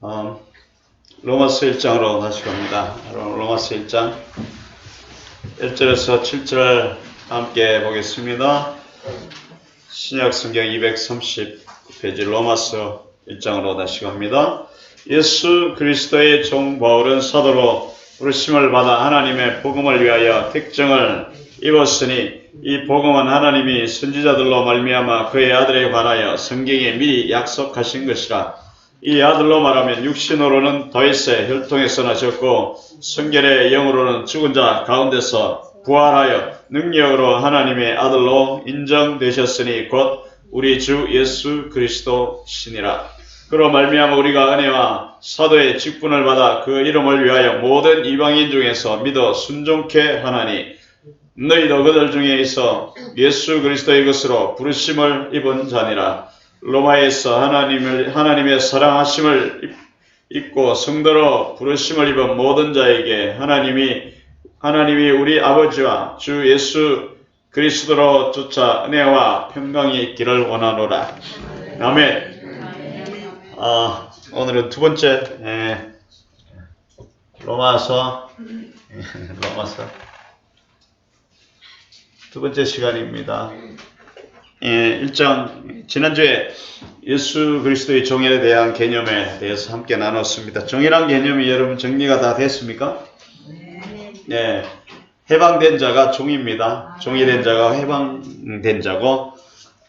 로마서 1장으로 다시 갑니다. 로마서 1장 1절에서 7절 함께 보겠습니다. 신약 성경 239페이지 로마서 1장으로 다시 갑니다. 예수 그리스도의 종 바울은 사도로 부르심을 받아 하나님의 복음을 위하여 택정을 입었으니 이 복음은 하나님이 선지자들로 말미암아 그의 아들에 관하여 성경에 미리 약속하신 것이라. 이 아들로 말하면 육신으로는 다윗의 혈통에서 나셨고 성결의 영으로는 죽은 자 가운데서 부활하여 능력으로 하나님의 아들로 인정되셨으니 곧 우리 주 예수 그리스도시니라. 그로 말미암아 우리가 은혜와 사도의 직분을 받아 그 이름을 위하여 모든 이방인 중에서 믿어 순종케 하나니 너희도 그들 중에 있어 예수 그리스도의 것으로 부르심을 입은 자니라. 로마에서 하나님의 사랑하심을 입고 성도로 부르심을 입은 모든 자에게 하나님이 우리 아버지와 주 예수 그리스도로 쫓아 은혜와 평강이 있기를 원하노라. 아멘. 오늘은 두 번째 로마서 두 번째 시간입니다. 1장 지난주에 예수 그리스도의 종에 대한 개념에 대해서 함께 나눴습니다. 종이란 개념이 여러분 정리가 다 됐습니까? 네. 해방된 자가 종입니다. 종이 된 자가 해방된 자고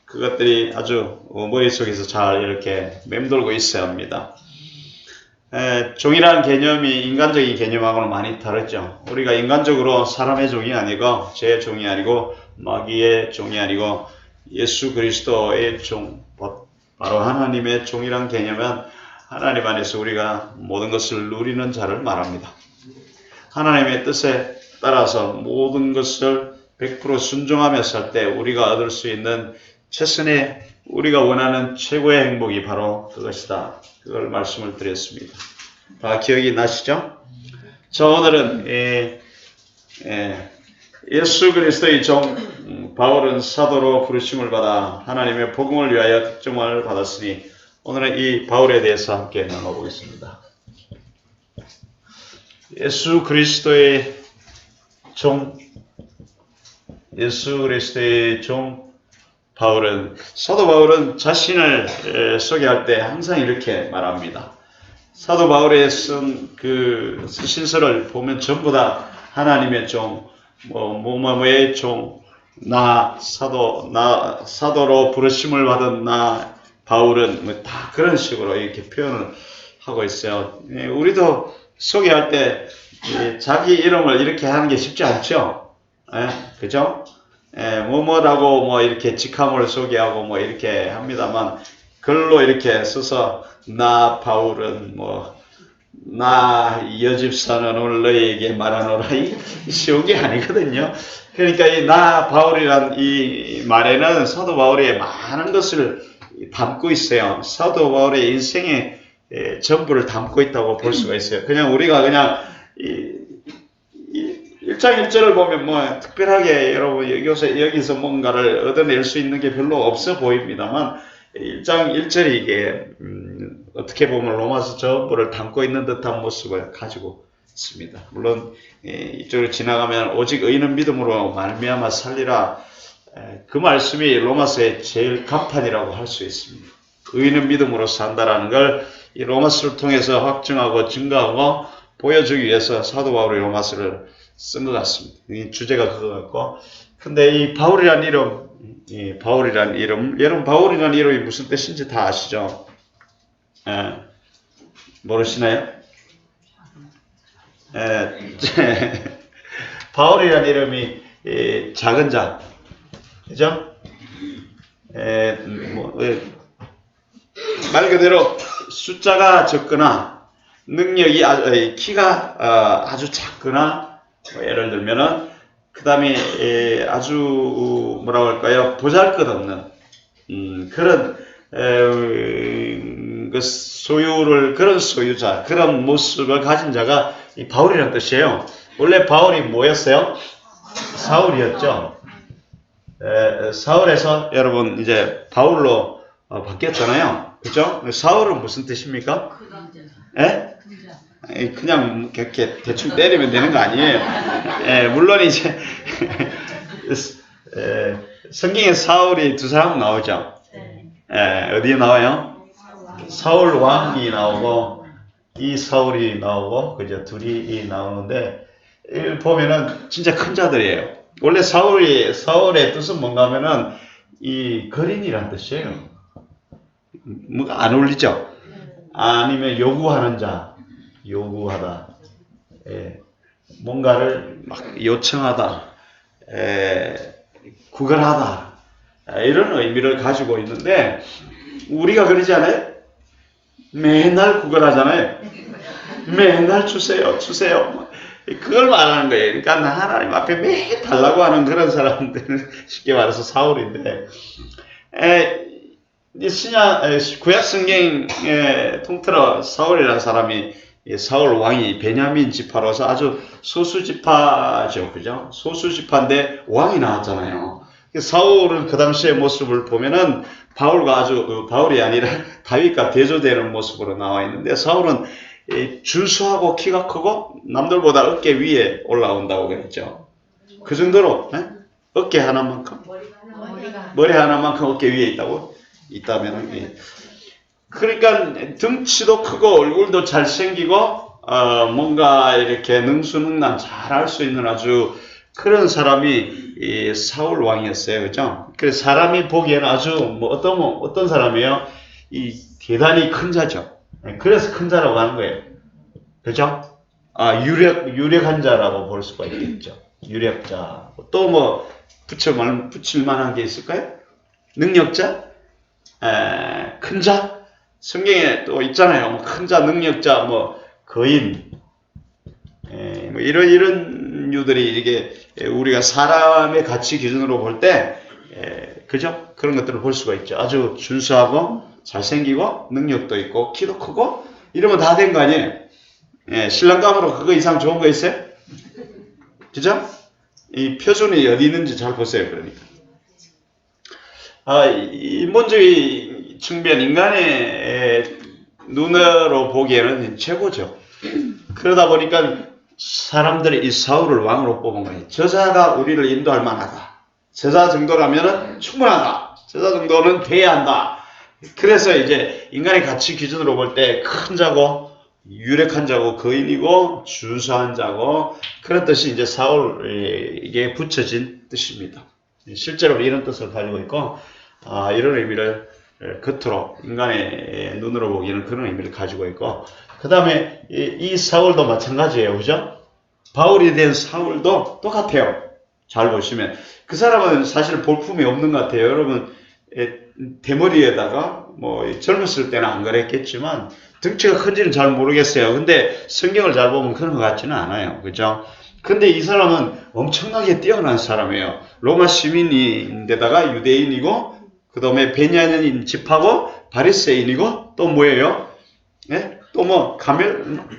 그것들이 아주 머릿속에서 잘 이렇게 맴돌고 있어야 합니다. 종이라는 개념이 인간적인 개념하고는 많이 다르죠. 우리가 인간적으로 사람의 종이 아니고 제 종이 아니고 마귀의 종이 아니고 예수 그리스도의 종, 바로 하나님의 종이란 개념은 하나님 안에서 우리가 모든 것을 누리는 자를 말합니다. 하나님의 뜻에 따라서 모든 것을 100% 순종하며 살 때 우리가 얻을 수 있는 최선의 우리가 원하는 최고의 행복이 바로 그것이다. 그걸 말씀을 드렸습니다. 다 기억이 나시죠? 자, 오늘은 예수 그리스도의 종 바울은 사도로 부르심을 받아 하나님의 복음을 위하여 특정을 받았으니 오늘은 이 바울에 대해서 함께 나눠보겠습니다. 예수 그리스도의 종 사도 바울은 자신을 소개할 때 항상 이렇게 말합니다. 사도 바울의 쓴 그 서신서를 보면 전부 다 하나님의 종, 뭐의 종, 사도로 부르심을 받은 나 바울은 다 그런 식으로 이렇게 표현을 하고 있어요. 우리도 소개할 때 자기 이름을 이렇게 하는 게 쉽지 않죠? 그죠? 뭐뭐라고 이렇게 직함을 소개하고 이렇게 합니다만 글로 이렇게 써서 나 바울은 나 여집사는 오늘 너희에게 말하노라 이 쉬운 게 아니거든요. 그러니까 이 나 바울이란 이 말에는 사도 바울의 많은 것을 담고 있어요. 사도 바울의 인생의 전부를 담고 있다고 볼 수가 있어요. 우리가 1장 1절을 보면 특별하게 여러분 여기서 뭔가를 얻어낼 수 있는 게 별로 없어 보입니다만 1장 1절이 이게 어떻게 보면 로마서 전부를 담고 있는 듯한 모습을 가지고 있습니다. 물론 이쪽으로 지나가면 오직 의인은 믿음으로 말미암아 살리라, 그 말씀이 로마서의 제일 간판이라고 할 수 있습니다. 의인은 믿음으로 산다라는 걸 이 로마서를 통해서 확증하고 증거하고 보여주기 위해서 사도 바울이 로마서를 쓴 것 같습니다. 이 주제가 그거 같고, 근데 이 바울이란 이름, 여러분 바울이란 이름이 무슨 뜻인지 다 아시죠? 모르시나요? 바울이란 이름이 작은 자, 그죠? 말 그대로 숫자가 적거나 능력이 키가 아주 작거나 예를 들면은 그 다음에 아주 뭐라고 할까요? 보잘것없는 그런 그런 소유자, 그런 모습을 가진 자가 이 바울이라는 뜻이에요. 원래 바울이 뭐였어요? 사울이었죠. 사울에서 여러분 이제 바울로 바뀌었잖아요. 그죠? 사울은 무슨 뜻입니까? 예? 그냥 이렇게 대충 때리면 되는 거 아니에요. 예, 물론 이제 성경에 사울이 두 사람 나오죠. 예, 어디에 나와요? 사울 왕이 나오고 이 사울이 나오고 그죠? 둘이 나오는데 보면은 진짜 큰 자들이에요. 원래 사울의 뜻은 뭔가 하면은 이 거린이란 뜻이에요. 뭐가 안 어울리죠? 아니면 요구하는 자, 요구하다. 예, 뭔가를 막 요청하다. 구걸하다. 이런 의미를 가지고 있는데 우리가 그러지 않아요? 맨날 구걸하잖아요. 맨날 주세요, 주세요. 그걸 말하는 거예요. 그러니까 하나님 앞에 매일 달라고 하는 그런 사람들, 쉽게 말해서 사울인데, 구약 성경에 통틀어 사울이라는 사람이 사울 왕이 베냐민 지파로서 아주 소수 지파죠, 그죠? 소수 지파인데 왕이 나왔잖아요. 사울은 그 당시의 모습을 보면은 바울이 아니라 다윗과 대조되는 모습으로 나와 있는데 사울은 준수하고 키가 크고 남들보다 어깨 위에 올라온다고 그랬죠. 그 정도로 어깨 하나만큼 머리 하나만큼 어깨 위에 있다면 그러니까 등치도 크고 얼굴도 잘생기고 뭔가 이렇게 능수능란 잘할 수 있는 아주 그런 사람이 이 사울 왕이었어요. 그죠? 그래서 사람이 보기에는 아주 어떤 사람이에요? 이 대단히 큰 자죠. 그래서 큰 자라고 하는 거예요. 그죠? 유력한 자라고 볼 수가 있겠죠. 유력자. 또 붙일 만한 게 있을까요? 능력자? 큰 자? 성경에 또 있잖아요. 큰 자, 능력자, 거인. 이런 유들이 이게 우리가 사람의 가치 기준으로 볼 때, 그죠? 그런 것들을 볼 수가 있죠. 아주 준수하고, 잘생기고, 능력도 있고, 키도 크고, 이러면 다 된 거 아니에요? 신랑감으로 그거 이상 좋은 거 있어요? 그죠? 이 표준이 어디 있는지 잘 보세요, 그러니까. 인본주의 측면, 인간의 눈으로 보기에는 최고죠. 그러다 보니까 사람들이 이 사울을 왕으로 뽑은 거예요. 저자가 우리를 인도할 만하다. 저자 정도라면 충분하다. 저자 정도는 돼야 한다. 그래서 이제 인간의 가치 기준으로 볼 때 큰 자고 유력한 자고 거인이고 준수한 자고 그런 뜻이 이제 사울에게 붙여진 뜻입니다. 실제로 이런 뜻을 가지고 있고 이런 의미를 겉으로 인간의 눈으로 보기에는 그런 의미를 가지고 있고 그 다음에 이 사울도 마찬가지예요. 그죠? 바울이 된 사울도 똑같아요. 잘 보시면 그 사람은 사실 볼품이 없는 것 같아요. 여러분 대머리에다가 젊었을 때는 안 그랬겠지만 등치가 큰지는 잘 모르겠어요. 근데 성경을 잘 보면 그런 것 같지는 않아요. 그죠? 근데 이 사람은 엄청나게 뛰어난 사람이에요. 로마 시민인데다가 유대인이고 그 다음에 베냐민 지파고 바리새인이고 또 뭐예요? 네? 또 카멜레온?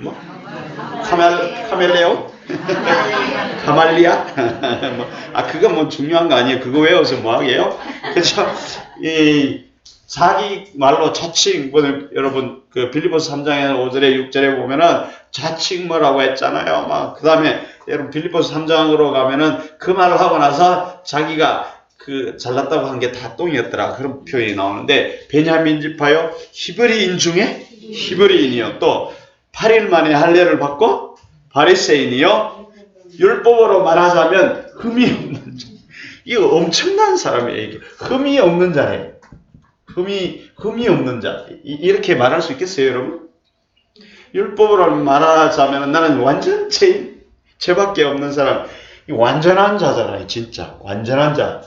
가말리아? 그건 중요한 거 아니에요. 그거 외워서 뭐 하게요? 그죠? 자기 말로 자칭, 여러분, 빌립보서 3장에 5절에 6절에 보면은 자칭 뭐라고 했잖아요. 그 다음에 여러분 빌립보서 3장으로 가면은 그 말을 하고 나서 자기가 잘났다고 한 게 다 똥이었더라. 그런 표현이 나오는데, 베냐민 지파요, 히브리인 중에 히브리인이요. 또 8일 만에 할례를 받고 바리새인이요. 율법으로 말하자면 흠이 없는 자. 이거 엄청난 사람이에요. 이게. 흠이 없는 자예요. 흠이 없는 자. 이렇게 말할 수 있겠어요, 여러분? 율법으로 말하자면 나는 완전 죄밖에 없는 사람. 완전한 자잖아요, 진짜. 완전한 자.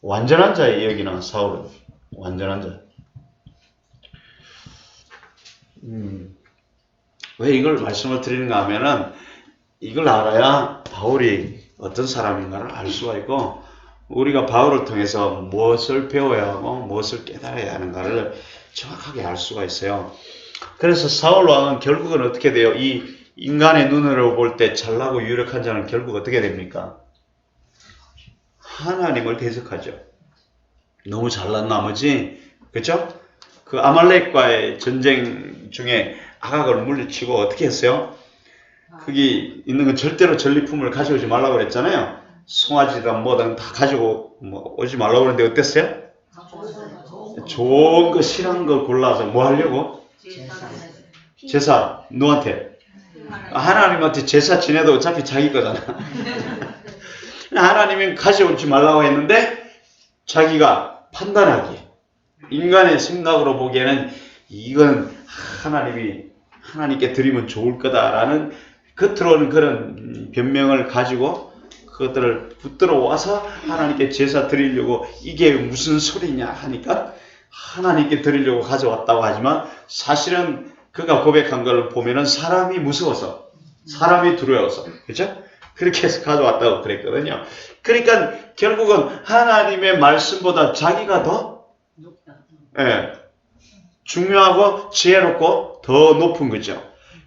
완전한 자의 여기는 사울은. 완전한 자. 왜 이걸 말씀을 드리는가 하면은 이걸 알아야 바울이 어떤 사람인가를 알 수가 있고 우리가 바울을 통해서 무엇을 배워야 하고 무엇을 깨달아야 하는가를 정확하게 알 수가 있어요. 그래서 사울 왕은 결국은 어떻게 돼요? 이 인간의 눈으로 볼 때 잘나고 유력한 자는 결국 어떻게 됩니까? 하나님을 대적하죠. 너무 잘난 나머지, 그죠? 그 아말렉과의 전쟁 중에 아각을 물리치고 어떻게 했어요? 거기 있는 건 절대로 전리품을 가져오지 말라고 그랬잖아요. 송아지든 뭐든 다 가지고 오지 말라고 그랬는데 어땠어요? 좋은 거 실한 걸 골라서 뭐 하려고? 제사. 누구한테? 하나님한테 제사 지내도 어차피 자기 거잖아. 하나님이 가져오지 말라고 했는데 자기가 판단하기에 인간의 생각으로 보기에는 이건 하나님께 드리면 좋을 거다라는 겉으로는 그런 변명을 가지고 그것들을 붙들어 와서 하나님께 제사 드리려고 이게 무슨 소리냐 하니까 하나님께 드리려고 가져왔다고 하지만 사실은 그가 고백한 걸 보면은 사람이 무서워서 사람이 두려워서 그죠? 그렇게 해서 가져왔다고 그랬거든요. 그러니까 결국은 하나님의 말씀보다 자기가 더 중요하고 지혜롭고 더 높은 거죠.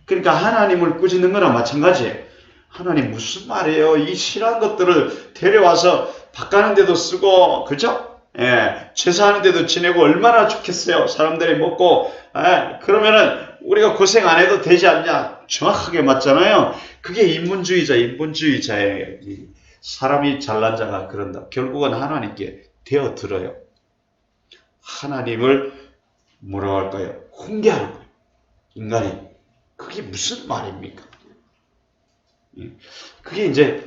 그러니까 하나님을 꾸짖는 거나 마찬가지예요. 하나님 무슨 말이에요? 이 실한 것들을 데려와서 밥 가는 데도 쓰고 그죠? 제사하는 데도 지내고 얼마나 좋겠어요. 사람들이 먹고 그러면은 우리가 고생 안 해도 되지 않냐? 정확하게 맞잖아요. 그게 인본주의자예요. 사람이 잘난 자가 그런다. 결국은 하나님께 되어들어요. 하나님을 뭐라고 할까요? 훈계할 거예요. 인간이. 그게 무슨 말입니까? 그게 이제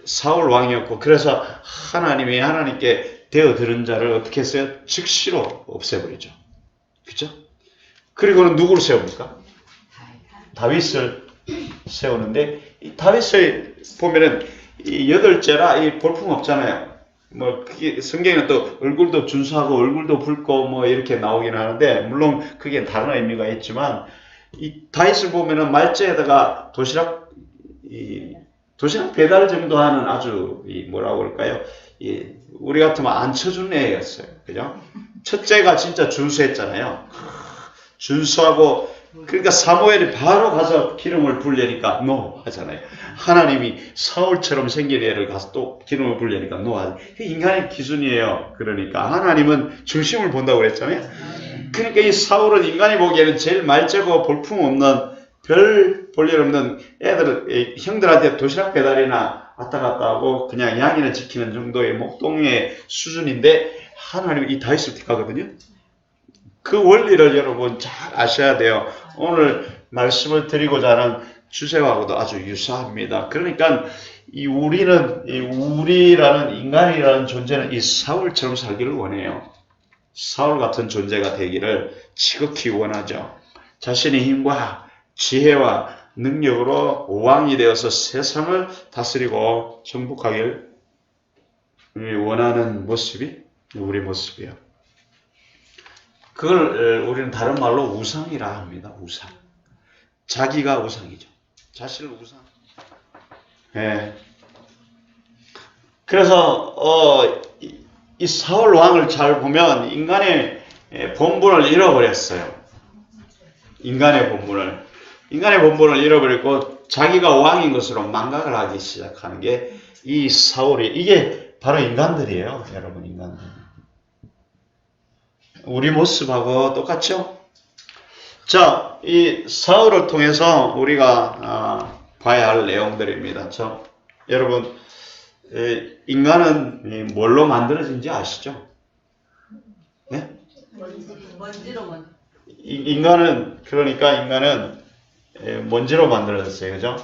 사울 왕이었고 그래서 하나님이 하나님께 되어들은 자를 어떻게 했어요? 즉시로 없애버리죠. 그죠? 그리고는 누구를 세웁니까? 다윗을 세우는데 이 다윗을 보면은 이 여덟째라 이 볼품 없잖아요. 뭐 그게 성경에는 또 얼굴도 준수하고 얼굴도 붉고 뭐 이렇게 나오긴 하는데 물론 그게 다른 의미가 있지만 이 다윗을 보면은 말째에다가 도시락 배달 정도 하는 아주 뭐라고 그럴까요? 우리 같으면 안 쳐준 애였어요. 그죠? 첫째가 진짜 준수했잖아요. 준수하고 그러니까 사무엘이 바로 가서 기름을 부으려니까 노 하잖아요. 하나님이 사울처럼 생긴 애를 가서 또 기름을 부으려니까 노 하잖아요. 인간의 기준이에요. 그러니까 하나님은 중심을 본다고 그랬잖아요. 그러니까 이 사울은 인간이 보기에는 제일 말재고 볼품없는 별 볼 일 없는 형들한테 도시락 배달이나 왔다 갔다 하고 그냥 양이나 지키는 정도의 목동의 수준인데 하나님은 이 다윗을 택하거든요. 그 원리를 여러분 잘 아셔야 돼요. 오늘 말씀을 드리고자 하는 주제하고도 아주 유사합니다. 그러니까 우리라는 인간이라는 존재는 이 사울처럼 살기를 원해요. 사울 같은 존재가 되기를 지극히 원하죠. 자신의 힘과 지혜와 능력으로 왕이 되어서 세상을 다스리고 정복하길 원하는 모습이 우리 모습이에요. 그걸 우리는 다른 말로 우상이라 합니다. 우상. 자기가 우상이죠. 자신을 우상. 그래서 이 사울 왕을 잘 보면 인간의 본분을 잃어버렸어요. 인간의 본분을 잃어버렸고 자기가 왕인 것으로 망각을 하기 시작하는 게 이 사울이 이게 바로 인간들이에요. 여러분 인간들. 우리 모습하고 똑같죠? 자, 이 사울을 통해서 우리가 봐야 할 내용들입니다. 여러분 인간은 뭘로 만들어진지 아시죠? 네? 먼지로. 인간은 먼지로 만들어졌어요. 그죠?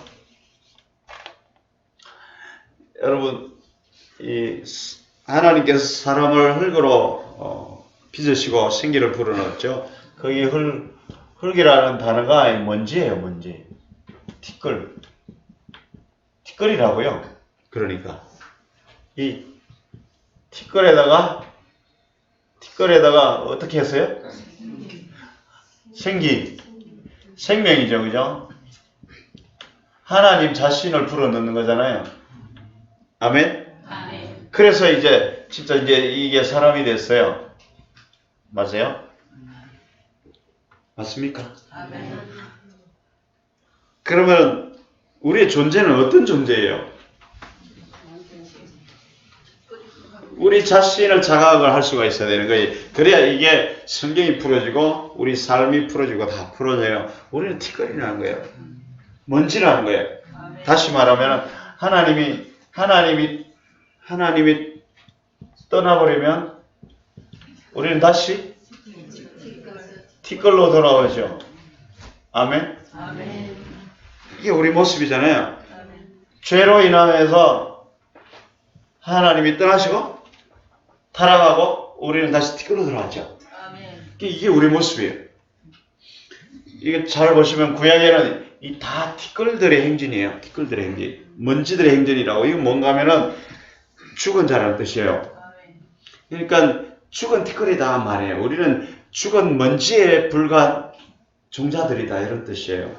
여러분 하나님께서 사람을 흙으로 빚으시고 생기를 불어넣었죠. 거기 흙이라는 단어가 먼지예요. 먼지. 티끌이라고요. 그러니까 이 티끌에다가 어떻게 했어요? 생명이죠. 그죠? 하나님 자신을 불어넣는 거잖아요. 아멘? 그래서 진짜 이게 사람이 됐어요. 맞아요? 맞습니까? 아멘. 그러면 우리의 존재는 어떤 존재예요? 우리 자신을 자각을 할 수가 있어야 되는 거예요. 그래야 이게 성경이 풀어지고 우리 삶이 풀어지고 다 풀어져요. 우리는 티끌이라는 거예요. 먼지라는 거예요. 다시 말하면 하나님이 떠나버리면 우리는 다시 티끌로 돌아오죠. 아멘? 이게 우리 모습이잖아요. 죄로 인하여서 하나님이 떠나시고 타락하고 우리는 다시 티끌로 돌아왔죠. 이게 우리 모습이에요. 이게 잘 보시면 구약에는 이 다 티끌들의 행진이에요. 티끌들의 행진. 먼지들의 행진이라고. 이건 뭔가 하면은 죽은 자라는 뜻이에요. 그러니까 죽은 티끌이다 말이에요. 우리는 죽은 먼지에 불과한 종자들이다 이런 뜻이에요.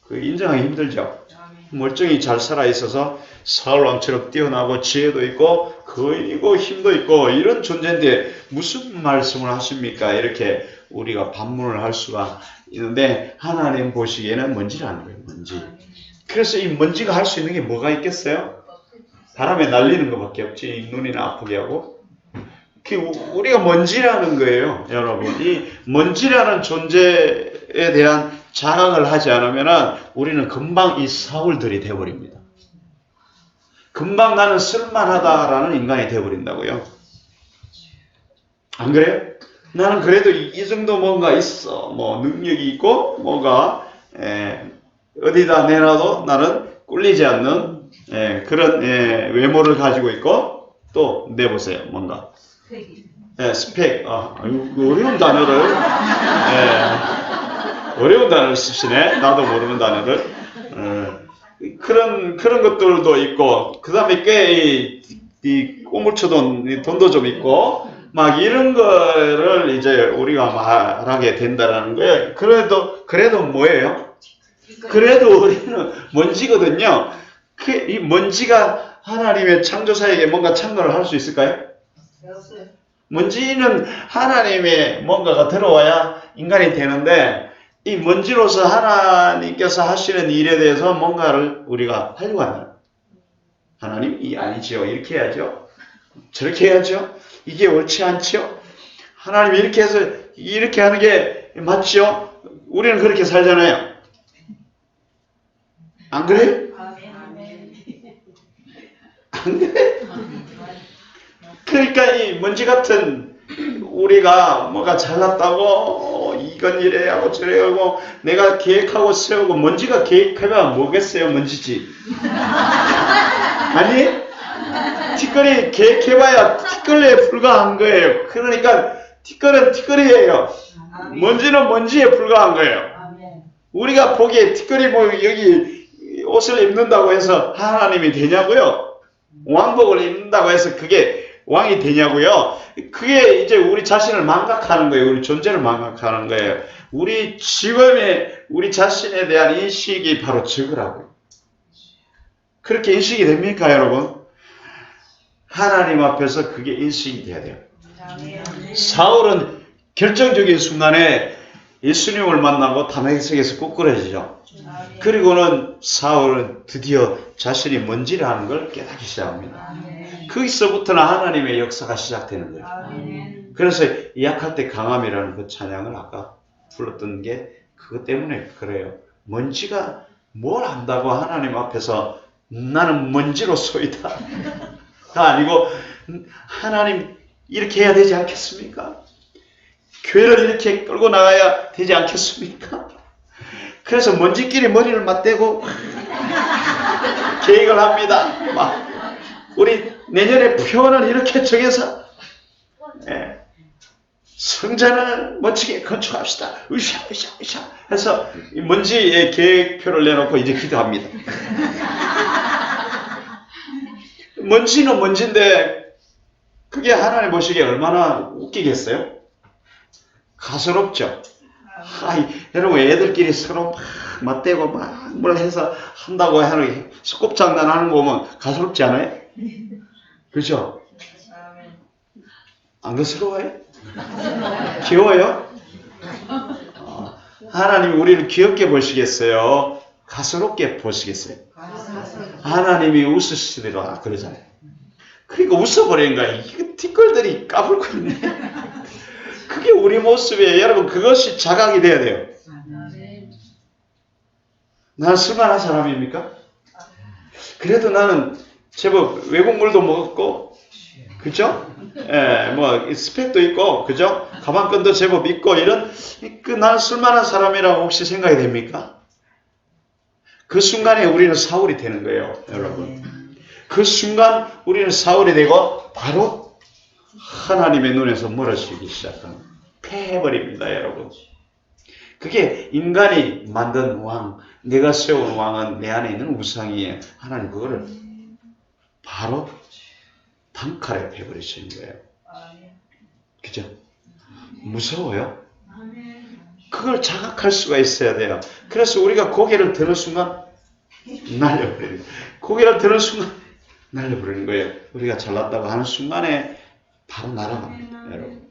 그 인정하기 힘들죠. 멀쩡히 잘 살아있어서 사울왕처럼 뛰어나고 지혜도 있고 거인이고 힘도 있고 이런 존재인데 무슨 말씀을 하십니까? 이렇게 우리가 반문을 할 수가 있는데 하나님 보시기에는 먼지라는 거예요. 먼지. 그래서 이 먼지가 할 수 있는 게 뭐가 있겠어요? 바람에 날리는 것밖에 없지. 눈이나 아프게 하고. 우리가 먼지라는 거예요. 여러분. 이 먼지라는 존재에 대한 자각을 하지 않으면 우리는 금방 이 사울들이 되어버립니다. 금방 나는 쓸만하다라는 인간이 되어버린다고요. 안 그래요? 나는 그래도 이 정도 뭔가 있어. 뭐 능력이 있고 뭔가 어디다 내놔도 나는 꿀리지 않는 그런 외모를 가지고 있고 또 내보세요. 뭔가 스펙. 어려운 단어를 어려운 단어를 쓰시네. 나도 모르는 단어를. 그런 것들도 있고, 그 다음에 꽤 이 꼬물쳐돈 돈도 좀 있고, 막 이런 거를 이제 우리가 말하게 된다라는 거예요. 그래도 뭐예요? 그래도 우리는 먼지거든요. 이 먼지가 하나님의 창조사에게 뭔가 참여를 할 수 있을까요? 먼지는 하나님의 뭔가가 들어와야 인간이 되는데, 이 먼지로서 하나님께서 하시는 일에 대해서 뭔가를 우리가 하려고 한다. 하나님, 이 아니지요. 이렇게 해야죠. 저렇게 해야죠. 이게 옳지 않지요. 하나님 이렇게 해서 이렇게 하는 게 맞지요. 우리는 그렇게 살잖아요. 안 그래요? 안 그래? 그러니까 이 먼지 같은 우리가 뭐가 잘났다고 이건 이래 하고 저래 하고 내가 계획하고 세우고 먼지가 계획하면 뭐겠어요? 먼지지. 아니? 티끌이 계획해봐야 티끌에 불과한 거예요. 그러니까 티끌은 티끌이에요. 먼지는 먼지에 불과한 거예요. 우리가 보기에 티끌이 뭐 여기 옷을 입는다고 해서 하나님이 되냐고요? 왕복을 입는다고 해서 그게 왕이 되냐고요? 그게 이제 우리 자신을 망각하는 거예요. 우리 존재를 망각하는 거예요. 우리 지금의 우리 자신에 대한 인식이 바로 저거라고요. 그렇게 인식이 됩니까, 여러분? 하나님 앞에서 그게 인식이 돼야 돼요. 사울은 결정적인 순간에 예수님을 만나고 다메섹에서 꾸꾸러지죠. 그리고는 사울은 드디어 자신이 먼지라는 걸 깨닫기 시작합니다. 거기서부터는 하나님의 역사가 시작되는 거예요. 그래서 약할 때 강함이라는 그 찬양을 아까 불렀던 게 그것 때문에 그래요. 먼지가 뭘 안다고 하나님 앞에서 나는 먼지로 쏘이다. 가 아니고 하나님 이렇게 해야 되지 않겠습니까? 교회를 이렇게 끌고 나가야 되지 않겠습니까? 그래서 먼지끼리 머리를 맞대고 계획을 합니다. 막 우리 내년에 표현을 이렇게 정해서 성전을 멋지게 건축합시다. 으쌰 해서 이 먼지의 계획표를 내놓고 이제 기도합니다. 먼지는 먼지인데 그게 하나님 보시기에 얼마나 웃기겠어요? 가소롭죠. 여러분 애들끼리 서로 막 맞대고 막 뭘 해서 한다고 하는 소꿉장난 하는 거 보면 가소롭지 않아요? 그죠? 안 가스러워요? 귀여워요? 하나님이 우리를 귀엽게 보시겠어요? 가소롭게 보시겠어요? 하나님이 웃으시더라 그러잖아요. 그러니까 웃어버리는 거야. 이거 티끌들이 까불고 있네. 그게 우리 모습이에요. 여러분, 그것이 자각이 돼야 돼요. 나는 쓸만한 사람입니까? 그래도 나는 제법 외국물도 먹었고, 그죠? 예, 뭐 스펙도 있고, 그죠? 가방끈도 제법 있고, 이런 나는 쓸만한 사람이라고 혹시 생각이 됩니까? 그 순간에 우리는 사울이 되는 거예요, 여러분. 그 순간 우리는 사울이 되고 바로 하나님의 눈에서 멀어지기 시작합니다. 패해버립니다, 여러분. 그게 인간이 만든 왕, 내가 세운 왕은 내 안에 있는 우상이에요. 하나님 그거를 바로 단칼에 패버리시는 거예요. 그죠? 무서워요? 그걸 자각할 수가 있어야 돼요. 그래서 우리가 고개를 드는 순간 날려버려요. 고개를 드는 순간 날려버리는 거예요. 우리가 잘났다고 하는 순간에 바로 날아갑니다, 여러분.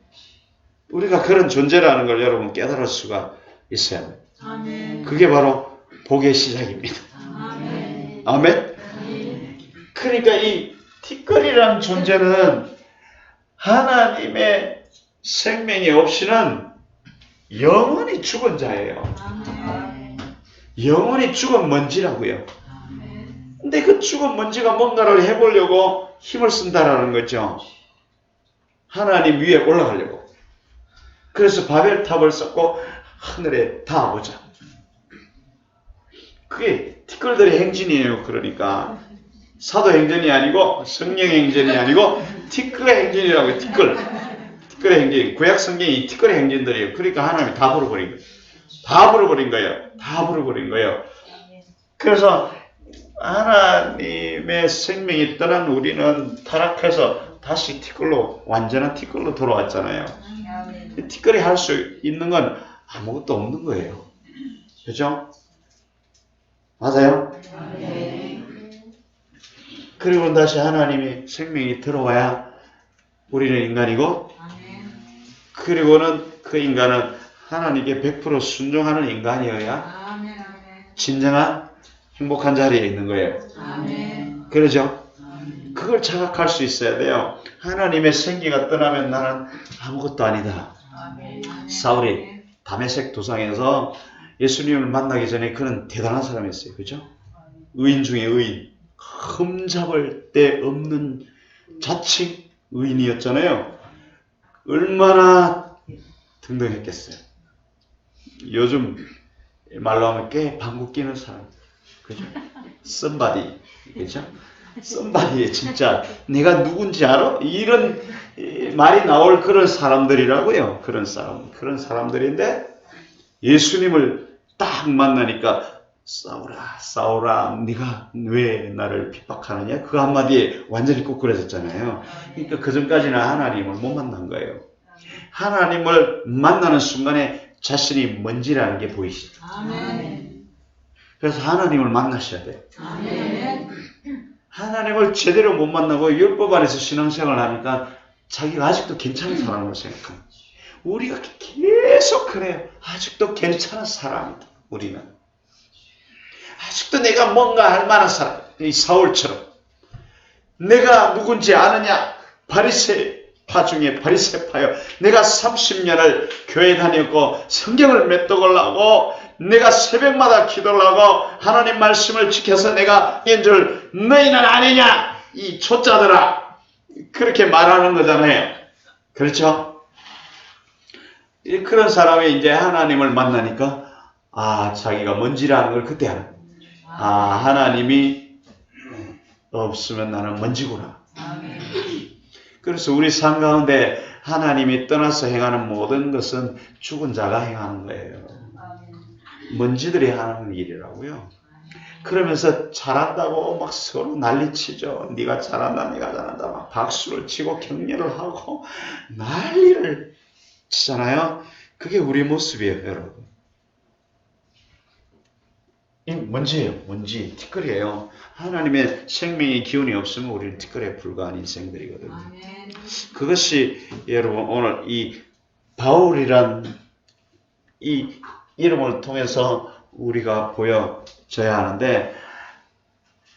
우리가 그런 존재라는 걸 여러분 깨달을 수가 있어야 돼요. 그게 바로 복의 시작입니다. 아멘? 그러니까 이 티끌이라는 존재는 하나님의 생명이 없이는 영원히 죽은 자예요. 영원히 죽은 먼지라고요. 근데 그 죽은 먼지가 뭔가를 해보려고 힘을 쓴다라는 거죠. 하나님 위에 올라가려고. 그래서 바벨탑을 쌓고 하늘에 닿아보자. 그게 티끌들의 행진이에요. 그러니까 사도행전이 아니고 성령행전이 아니고 티끌의 행진이라고요. 티끌의 행진. 구약 성경이 티끌의 행진들이에요. 그러니까 하나님이 다 불어버린 거예요. 다 불어버린 거예요. 다 불어버린 거예요. 그래서 하나님의 생명이 떠난 우리는 타락해서 다시 티끌로, 완전한 티끌로 돌아왔잖아요. 티끌이 할 수 있는 건 아무것도 없는 거예요. 그죠? 맞아요? 그리고 다시 하나님의 생명이 들어와야 우리는 인간이고, 그리고는 그 인간은 하나님께 100% 순종하는 인간이어야 진정한 행복한 자리에 있는 거예요. 그러죠? 그걸 자각할 수 있어야 돼요. 하나님의 생기가 떠나면 나는 아무것도 아니다. 사울이 다메섹 도상에서 예수님을 만나기 전에 그는 대단한 사람이었어요. 그죠? 의인 중에 의인. 흠잡을 데 없는 자칭 의인이었잖아요. 얼마나 등등했겠어요. 요즘 말로 하면 꽤 방구 끼는 사람. 그죠? somebody. 그죠? somebody에 진짜 내가 누군지 알아? 이런 말이 나올 그런 사람들이라고요. 그런 사람들인데 예수님을 딱 만나니까 싸우라, 싸우라, 네가 왜 나를 핍박하느냐? 그 한마디에 완전히 꾸꾸려졌잖아요. 그러니까 그 전까지는 하나님을 못 만난 거예요. 하나님을 만나는 순간에 자신이 먼지라는 게 보이시죠. 그래서 하나님을 만나셔야 돼요. 하나님을 제대로 못 만나고 율법 안에서 신앙생활을 하니까 자기가 아직도 괜찮은 사람으로 생각합니다. 우리가 계속 그래요. 아직도 괜찮은 사람이다. 우리는. 아직도 내가 뭔가 할 만한 사람. 이 사울처럼. 내가 누군지 아느냐? 바리새파 중에 바리새파요. 내가 30년을 교회 다녔고 성경을 맺독을 하고 내가 새벽마다 기도를 하고 하나님 말씀을 지켜서 내가 인 줄 너희는 아니냐? 이 초짜들아. 그렇게 말하는 거잖아요. 그렇죠? 그런 사람이 이제 하나님을 만나니까 자기가 먼지라는 걸 그때 하는 거예요. 하나님이 없으면 나는 먼지구나. 그래서 우리 삶 가운데 하나님이 떠나서 행하는 모든 것은 죽은 자가 행하는 거예요. 먼지들이 하는 일이라고요. 그러면서 잘한다고 막 서로 난리치죠. 네가 잘한다, 네가 잘한다. 막 박수를 치고 격려를 하고 난리를 치잖아요. 그게 우리 모습이에요, 여러분. 이 먼지예요. 먼지, 티끌이에요. 하나님의 생명의 기운이 없으면 우리는 티끌에 불과한 인생들이거든요. 그것이 여러분 오늘 이 바울이란 이 이름을 통해서 우리가 보여져야 하는데,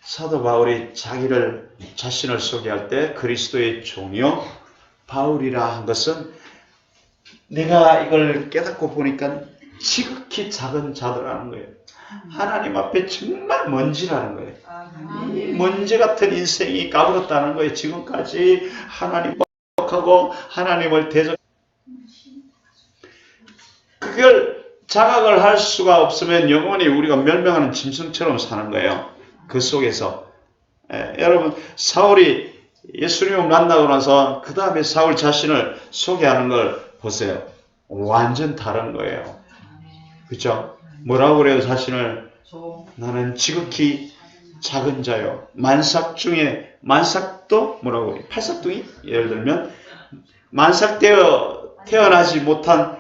사도 바울이 자신을 소개할 때 그리스도의 종이요 바울이라 한 것은 내가 이걸 깨닫고 보니까 지극히 작은 자들라는 거예요. 하나님 앞에 정말 먼지라는 거예요. 이 먼지 같은 인생이 까불었다는 거예요. 지금까지 하나님 하고 하나님을 대적 그걸 자각을 할 수가 없으면 영원히 우리가 멸망하는 짐승처럼 사는 거예요. 그 속에서 여러분 사울이 예수님을 만나고 나서 그 다음에 사울 자신을 소개하는 걸 보세요. 완전 다른 거예요. 그렇죠? 뭐라고 그래요? 자신을 나는 지극히 작은 자요. 만삭 중에 만삭도 뭐라고 해요? 팔삭둥이? 예를 들면 만삭되어 태어나지 못한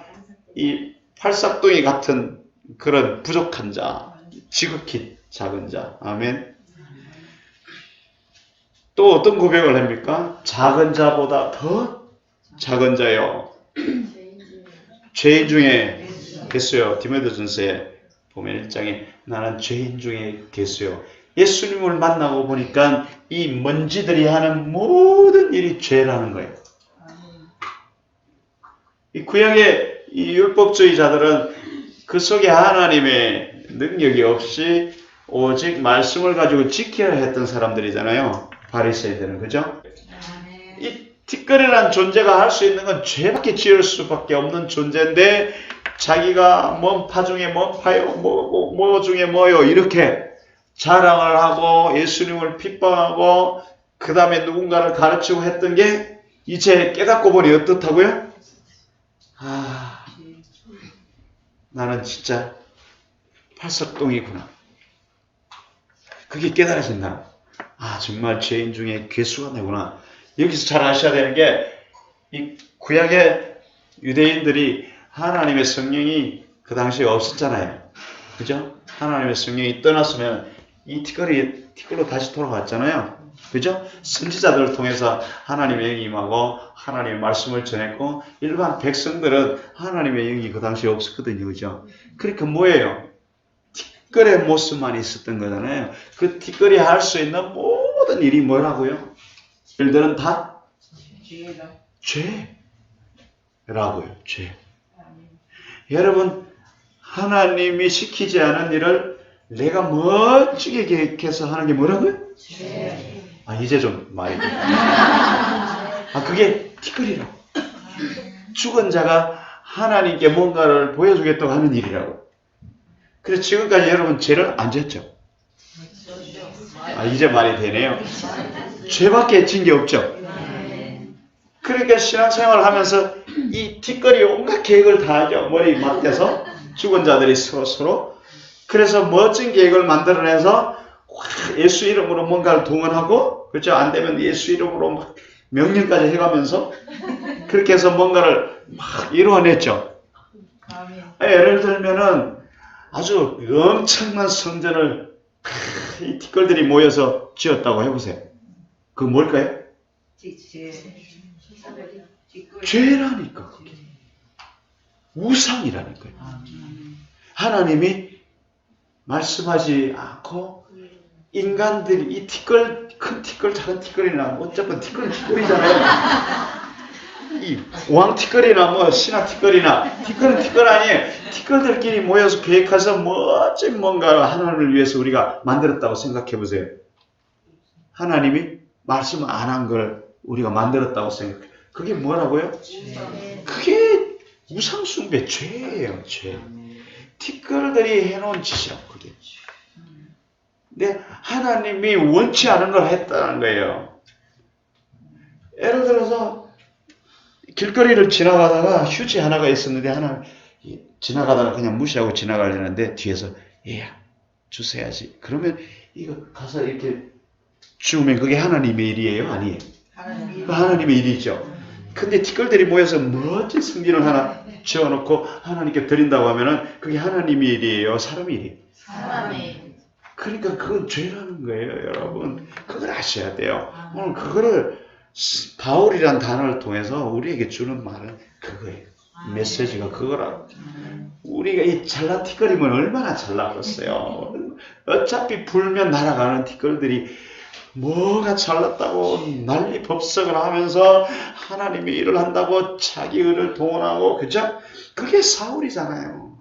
이 팔삭둥이 같은 그런 부족한 자, 지극히 작은 자. 아멘. 또 어떤 고백을 합니까? 작은 자보다 더 작은 자요. 죄인 중에 개수요. 디모데전서에 보면 1장에 나는 죄인 중에 개수요. 예수님을 만나고 보니까 이 먼지들이 하는 모든 일이 죄라는 거예요. 이 구약의 이 율법주의자들은 그 속에 하나님의 능력이 없이 오직 말씀을 가지고 지켜야 했던 사람들이잖아요. 바리새인들은 그죠? 이 티끌이라는 존재가 할 수 있는 건 죄밖에 지을 수밖에 없는 존재인데 자기가 뭔 파 중에 뭔 파요, 뭐 중에 뭐요 이렇게 자랑을 하고 예수님을 핍박하고 그 다음에 누군가를 가르치고 했던 게 이제 깨닫고 보니 어떻다고요? 아, 나는 진짜 팔석동이구나. 그게 깨달아진다. 아, 정말 죄인 중에 괴수가 되구나. 여기서 잘 아셔야 되는 게 이 구약의 유대인들이 하나님의 성령이 그 당시에 없었잖아요. 그죠? 하나님의 성령이 떠났으면 이 티끌로 다시 돌아갔잖아요. 그죠? 선지자들을 통해서 하나님의 영이 임하고 하나님의 말씀을 전했고 일반 백성들은 하나님의 영이 그 당시에 없었거든요. 그죠? 그러니까 뭐예요? 티끌의 모습만 있었던 거잖아요. 그 티끌이 할 수 있는 모든 일이 뭐라고요? 일들은 다 죄라고요. 죄. 여러분 하나님이 시키지 않은 일을 내가 멋지게 계획해서 하는 게 뭐라고요? 죄. 아, 이제 좀 많이 아, 그게 티끌이라고. 죽은 자가 하나님께 뭔가를 보여주겠다고 하는 일이라고. 그래서 지금까지 여러분 죄를 안 졌죠? 아, 이제 말이 되네요. 죄밖에 진 게 없죠? 그러니까 신앙생활을 하면서 이 티끌이 온갖 계획을 다 하죠. 머리 맞대서 죽은 자들이 서로. 그래서 멋진 계획을 만들어내서 예수 이름으로 뭔가를 동원하고, 그렇죠? 안 되면 예수 이름으로 막 명령까지 해가면서 그렇게 해서 뭔가를 막 이루어냈죠. 예를 들면은 아주 엄청난 성전을 이 티끌들이 모여서 지었다고 해보세요. 그거 뭘까요? 죄라니까. 그게. 우상이라니까요. 하나님이 말씀하지 않고 인간들이 이 티끌, 큰 티끌, 작은 티끌이나 어차피 티끌은 티끌이잖아요. 이 왕티끌이나 뭐 신화티끌이나 티끌은 티끌 아니에요. 티끌들끼리 모여서 계획해서 멋진 뭔가 하나님을 위해서 우리가 만들었다고 생각해 보세요. 하나님이 말씀 안 한 걸 우리가 만들었다고 생각해요. 그게 뭐라고요? 그게 우상숭배, 죄예요. 죄. 티끌들이 해놓은 짓이라고 그게. 근데 하나님이 원치 않은 걸 했다는 거예요. 예를 들어서 길거리를 지나가다가 휴지 하나가 있었는데 하나 지나가다가 그냥 무시하고 지나가려는데 뒤에서 얘야 주워야지. 그러면 이거 가서 이렇게 주우면 그게 하나님의 일이에요? 아니에요? 하나님의 일이죠. 근데 티끌들이 모여서 멋진 성전을 하나 지어놓고 하나님께 드린다고 하면은 그게 하나님의 일이에요? 사람의 일이에요? 사람의. 그러니까 그건 죄라는 거예요, 여러분. 그걸 아셔야 돼요. 오늘 그거를 바울이란 단어를 통해서 우리에게 주는 말은 그거예요. 메시지가 그거라고. 우리가 이 잘난 티끌이면 얼마나 잘나겠어요. 어차피 불면 날아가는 티끌들이 뭐가 잘났다고 난리 법석을 하면서 하나님이 일을 한다고 자기 의를 동원하고, 그죠? 그게 사울이잖아요.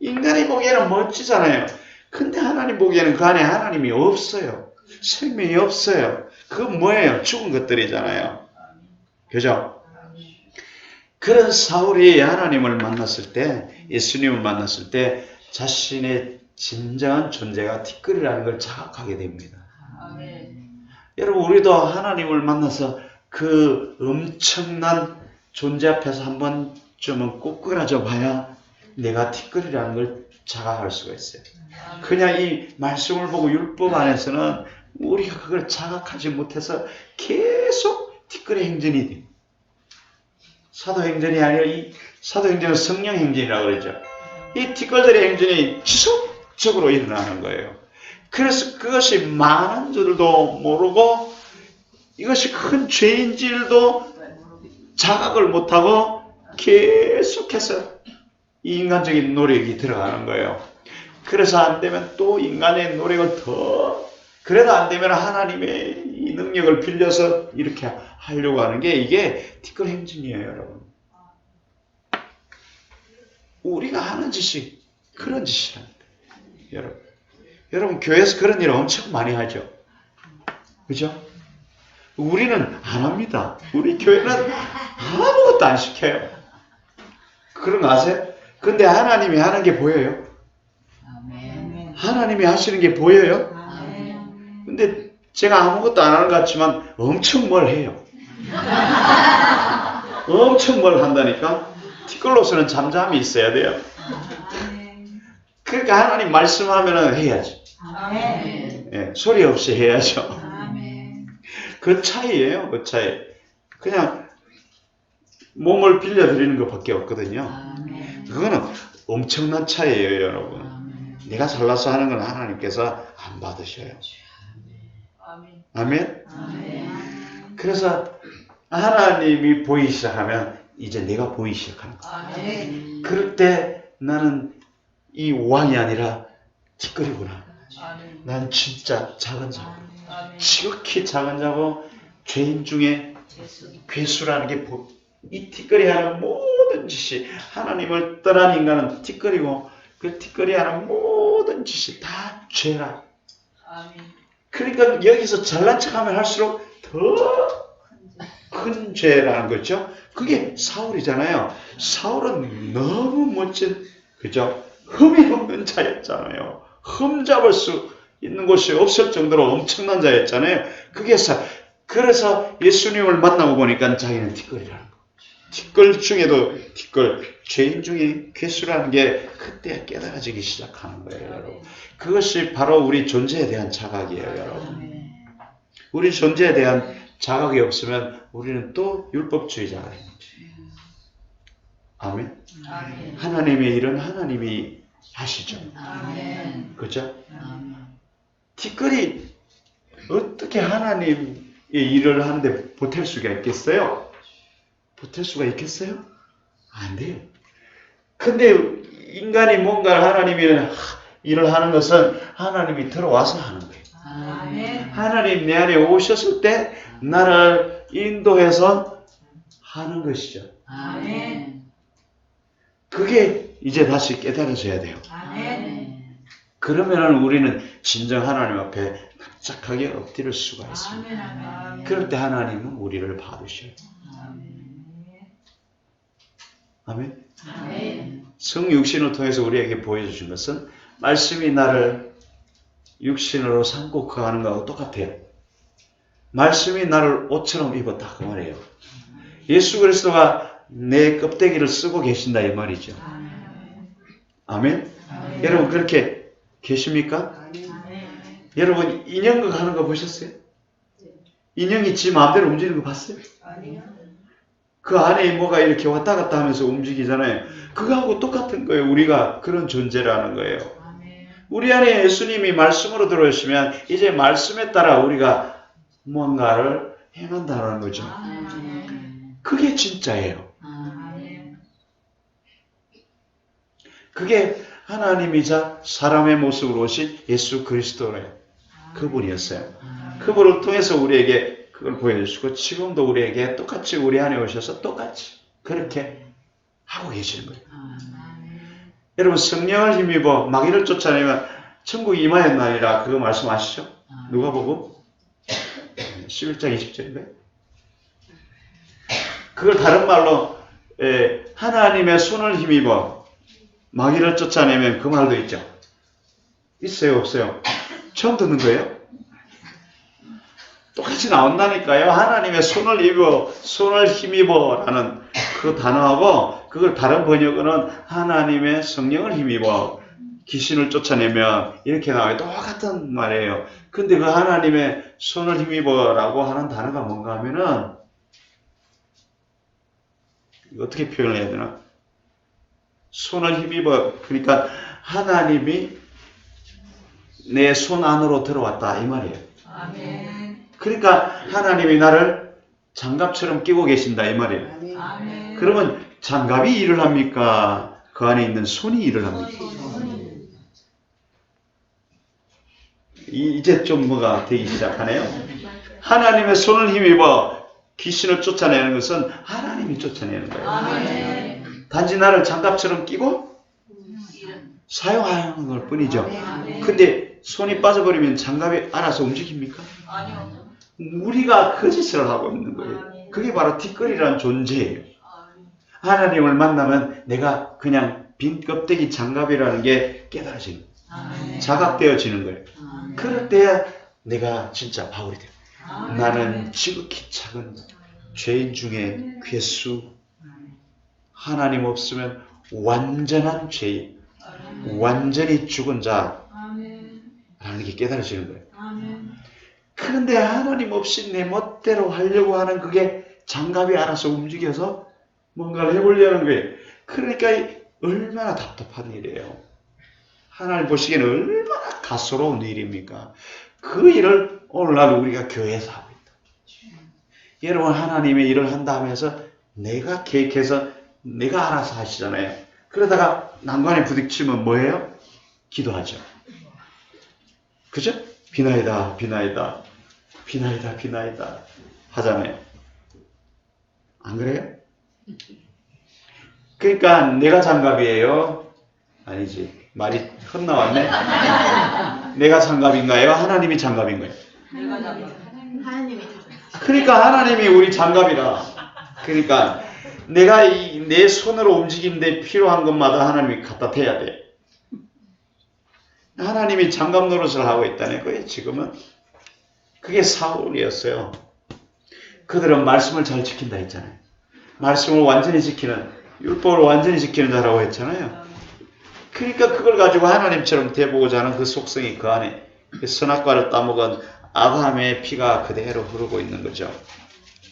인간이 보기에는 멋지잖아요. 근데 하나님 보기에는 그 안에 하나님이 없어요. 생명이 없어요. 그건 뭐예요? 죽은 것들이잖아요. 그죠? 그런 사울이 하나님을 만났을 때, 예수님을 만났을 때 자신의 진정한 존재가 티끌이라는 걸 자각하게 됩니다. 여러분, 우리도 하나님을 만나서 그 엄청난 존재 앞에서 한 번쯤은 꼬꾸라져 봐야 내가 티끌이라는 걸 자각할 수가 있어요. 그냥 이 말씀을 보고 율법 안에서는 우리가 그걸 자각하지 못해서 계속 티끌의 행전이 돼요. 사도행전이 아니라 이 사도행전은 성령 행전이라고 그러죠. 이 티끌들의 행전이 지속적으로 일어나는 거예요. 그래서 그것이 많은 줄도 모르고 이것이 큰 죄인 줄도 자각을 못하고 계속해서 이 인간적인 노력이 들어가는 거예요. 그래서 안 되면 또 인간의 노력을 더, 그래도 안 되면 하나님의 이 능력을 빌려서 이렇게 하려고 하는 게 이게 티끌 행진이에요, 여러분. 우리가 하는 짓이 그런 짓이랍니다. 여러분 교회에서 그런 일을 엄청 많이 하죠. 그죠? 우리는 안 합니다. 우리 교회는 아무것도 안 시켜요. 그런 거 아세요? 근데 하나님이 하는 게 보여요? 하나님이 하시는 게 보여요? 근데 제가 아무것도 안 하는 것 같지만 엄청 뭘 해요. 엄청 뭘 한다니까? 티끌로서는 잠잠히 있어야 돼요. 그러니까 하나님 말씀하면 해야지. 예, 소리 없이 해야죠. 그 차이예요, 그 차이. 그냥 몸을 빌려드리는 것밖에 없거든요. 그거는 엄청난 차이예요, 여러분. 내가 잘나서 하는 건 하나님께서 안 받으셔요. 아멘? 그래서 하나님이 보이기 시작하면 이제 내가 보이기 시작하는 거예요. 그럴 때 나는 이 왕이 아니라 티끌이구나. 난 진짜 작은 자고, 지극히 작은 자고, 죄인 중에 괴수라는 게 이 티끌이 하는 모든 짓이, 하나님을 떠난 인간은 티끌이고 그 티끌이 하는 모든 짓이 다 죄라. 그러니까 여기서 잘난 척하면 할수록 더 큰 죄라는 거죠. 그게 사울이잖아요. 사울은 너무 멋진, 그죠? 흠이 없는 자였잖아요. 흠 잡을 수 있는 곳이 없을 정도로 엄청난 자였잖아요. 그래서 예수님을 만나고 보니까 자기는 티끌이라는 거. 티끌 중에도 티끌, 죄인 중에 괴수라는 게 그때 깨달아지기 시작하는 거예요, 여러분. 그것이 바로 우리 존재에 대한 자각이에요, 여러분. 우리 존재에 대한 자각이 없으면 우리는 또 율법주의자가 됩니다. 아멘. 하나님의 일은 하나님이 하시죠. 그렇죠? 티끌이 어떻게 하나님의 일을 하는데 보탤 수가 있겠어요? 보탤 수가 있겠어요? 안 돼요. 근데 인간이 뭔가 하나님이 일을 하는 것은 하나님이 들어와서 하는 거예요. 하나님 내 안에 오셨을 때 나를 인도해서 하는 것이죠. 그게 이제 다시 깨달아져야 돼요. 그러면 우리는 진정 하나님 앞에 납작하게 엎드릴 수가 있습니다. 그럴 때 하나님은 우리를 받으셔요. 아멘. 성육신을 통해서 우리에게 보여주신 것은 말씀이 나를 육신으로 삼고 거하는 것하고 똑같아요. 말씀이 나를 옷처럼 입었다 그 말이에요. 예수 그리스도가 내 껍데기를 쓰고 계신다 이 말이죠. 아멘. 여러분 그렇게 계십니까? 여러분 인형극 하는 거 보셨어요? 인형이 지 마음대로 움직이는 거 봤어요? 그 안에 뭐가 이렇게 왔다 갔다 하면서 움직이잖아요. 그거하고 똑같은 거예요. 우리가 그런 존재라는 거예요. 우리 안에 예수님이 말씀으로 들어오시면 이제 말씀에 따라 우리가 뭔가를 행한다는 거죠. 그게 진짜예요. 그게 하나님이자 사람의 모습으로 오신 예수 그리스도래요. 그분이었어요. 그분을 통해서 우리에게 그걸 보여주시고 지금도 우리에게 똑같이 우리 안에 오셔서 똑같이 그렇게 하고 계시는 거예요. 여러분 성령을 힘입어 마귀를 쫓아내면 천국이 임하였 나리라 그거 말씀하시죠? 누가복음 11장 20절인가요? 그걸 다른 말로 하나님의 손을 힘입어 마귀를 쫓아내면 그 말도 있죠. 있어요 없어요? 처음 듣는 거예요? 똑같이 나온다니까요. 하나님의 손을 힘입어 라는 그 단어하고 그걸 다른 번역은 하나님의 성령을 힘입어 귀신을 쫓아내면 이렇게 나와요. 똑같은 말이에요. 근데 그 하나님의 손을 힘입어 라고 하는 단어가 뭔가 하면은 어떻게 표현을 해야 되나? 손을 힘입어 그러니까 하나님이 내 손 안으로 들어왔다 이 말이에요. 아멘. 그러니까 하나님이 나를 장갑처럼 끼고 계신다 이 말이에요. 아멘. 그러면 장갑이 일을 합니까? 그 안에 있는 손이 일을 합니까? 이제 좀 뭐가 되기 시작하네요. 하나님의 손을 힘입어 귀신을 쫓아내는 것은 하나님이 쫓아내는 거예요. 아멘. 단지 나를 장갑처럼 끼고 사용하는 걸 뿐이죠. 근데 손이 빠져버리면 장갑이 알아서 움직입니까? 아니요. 우리가 그 짓을 하고 있는 거예요. 그게 바로 티끌이라는 존재예요. 하나님을 만나면 내가 그냥 빈 껍데기 장갑이라는 게 깨달아지는 거예요. 자각되어지는 거예요. 그럴 때야 내가 진짜 바울이 돼요. 나는 지극히 작은 죄인 중에 괴수, 하나님 없으면 완전한 죄인, 완전히 죽은 자라는 게 깨달아지는 거예요. 그런데 하나님 없이 내 멋대로 하려고 하는 그게 장갑이 알아서 움직여서 뭔가를 해보려는 거예요. 그러니까 얼마나 답답한 일이에요. 하나님 보시기에는 얼마나 가소로운 일입니까? 그 일을 오늘날 우리가 교회에서 하고 있다. 여러분 하나님의 일을 한다 하면서 내가 계획해서 내가 알아서 하시잖아요. 그러다가 난관에 부딪히면 뭐예요? 기도하죠. 그죠? 비나이다 비나이다 비나이다 비나이다 하잖아요. 안 그래요? 그러니까 내가 장갑이에요? 아니지. 말이 헛나왔네. 내가 장갑인가요? 하나님이 장갑인가요? 하나님이 그러니까 하나님이 우리 장갑이라. 그러니까 내가 내 손으로 움직이는데 필요한 것마다 하나님이 갖다 대야 돼. 하나님이 장갑 노릇을 하고 있다는 거예요. 지금은. 그게 사울이었어요. 그들은 말씀을 잘 지킨다 했잖아요. 말씀을 완전히 지키는, 율법을 완전히 지키는 자라고 했잖아요. 그러니까 그걸 가지고 하나님처럼 돼보고자 하는 그 속성이 그 안에 그 선악과를 따먹은 아담의 피가 그대로 흐르고 있는 거죠.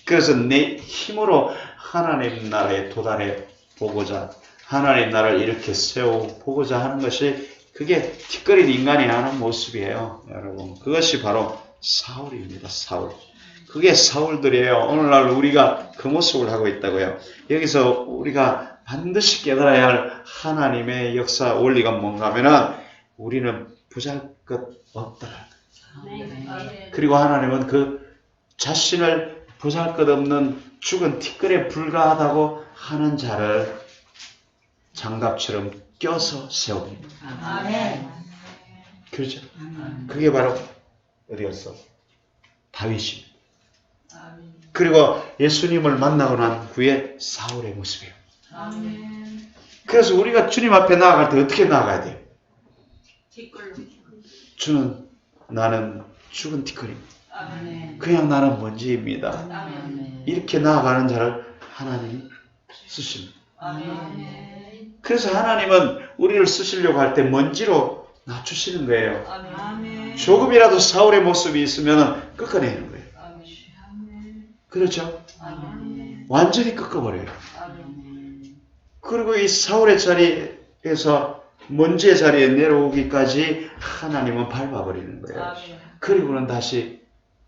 그래서 내 힘으로 하나님 나라에 도달해 보고자, 하나님 나라를 이렇게 세워보고자 하는 것이 그게 티끌인 인간이 하는 모습이에요. 여러분 그것이 바로 사울입니다. 사울. 그게 사울들이에요. 오늘날 우리가 그 모습을 하고 있다고요. 여기서 우리가 반드시 깨달아야 할 하나님의 역사 원리가 뭔가 하면은 우리는 보잘것 없더라. 그리고 하나님은 그 자신을 보잘것없는 죽은 티끌에 불과하다고 하는 자를 장갑처럼 껴서 세웁니다. 아멘. 그렇죠? 그게 바로 어디였어? 다윗입니다. 그리고 예수님을 만나고 난 후에 사울의 모습이에요. 그래서 우리가 주님 앞에 나아갈 때 어떻게 나아가야 돼요? 주는 나는 죽은 티끌입니다. 그냥 나는 먼지입니다. 이렇게 나아가는 자를 하나님이 쓰십니다. 그래서 하나님은 우리를 쓰시려고 할 때 먼지로 낮추시는 거예요. 조금이라도 사울의 모습이 있으면 꺾어내는 거예요. 그렇죠? 완전히 꺾어버려요. 그리고 이 사울의 자리에서 먼지의 자리에 내려오기까지 하나님은 밟아버리는 거예요. 그리고는 다시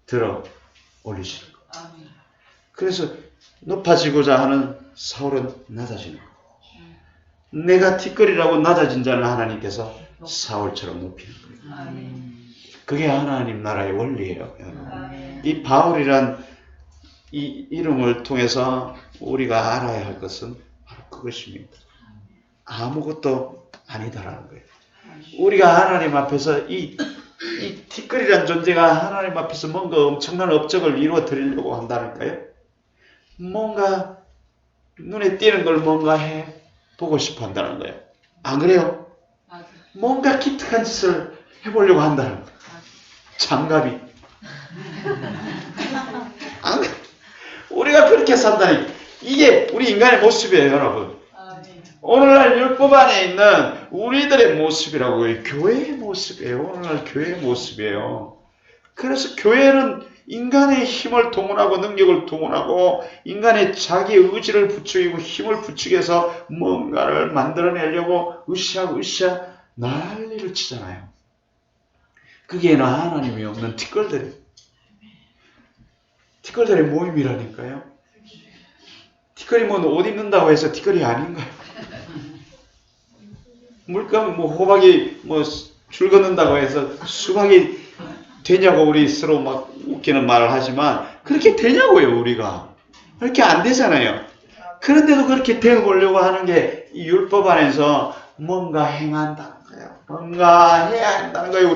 들어 올리시는 거예요. 그래서 높아지고자 하는 사울은 낮아지는 거예요. 내가 티끌이라고 낮아진 자는 하나님께서 사울처럼 높이는 거예요. 그게 하나님 나라의 원리예요. 이 바울이란 이 이름을 통해서 우리가 알아야 할 것은 바로 그것입니다. 아무것도 아니다라는 거예요. 우리가 하나님 앞에서 이 티끌이란 존재가 하나님 앞에서 뭔가 엄청난 업적을 이루어 드리려고 한다니까요. 뭔가 눈에 띄는 걸 뭔가 해 보고 싶어 한다는 거예요. 안 그래요? 뭔가 기특한 짓을 해보려고 한다는 거예요. 장갑이. 안 그래? 우리가 그렇게 산다니. 이게 우리 인간의 모습이에요, 여러분. 오늘날 율법 안에 있는 우리들의 모습이라고요. 교회의 모습이에요. 오늘날 교회의 모습이에요. 그래서 교회는 인간의 힘을 동원하고 능력을 동원하고 인간의 자기 의지를 부추기고 힘을 부추기 해서 뭔가를 만들어내려고 으쌰으쌰 난리를 치잖아요. 거기에는 하나님이 없는 티끌들의 모임이라니까요. 티끌이 뭐 옷 입는다고 해서 티끌이 아닌가요? 물감 뭐 호박이 뭐 줄 걷는다고 해서 수박이 되냐고 우리 서로 막 웃기는 말을 하지만 그렇게 되냐고요. 우리가 그렇게 안 되잖아요. 그런데도 그렇게 되어보려고 하는 게 이 율법 안에서 뭔가 행한다는 거예요. 뭔가 해야 한다는 거예요.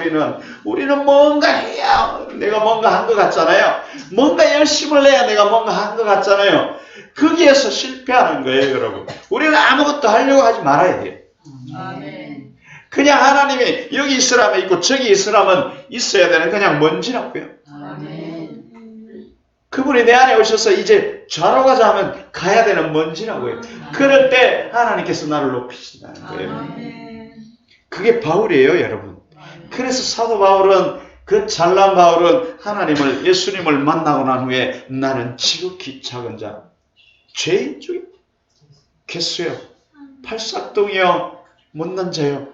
우리는 뭔가 해야 내가 뭔가 한 것 같잖아요. 뭔가 열심을 내야 내가 뭔가 한 것 같잖아요. 거기에서 실패하는 거예요, 여러분. 우리는 아무것도 하려고 하지 말아야 돼요. 아멘. 그냥 하나님이 여기 있으라면 있고 저기 있으라면 있어야 되는 그냥 먼지라고요. 아멘. 그분이 내 안에 오셔서 이제 좌로 가자 하면 가야 되는 먼지라고요. 그럴 때 하나님께서 나를 높이신다는 거예요. 그게 바울이에요, 여러분. 그래서 사도 바울은 그 잘난 바울은 하나님을 예수님을 만나고 난 후에 나는 지극히 작은 자, 죄인 중에 개수요, 팔싹동이요, 못난 자요,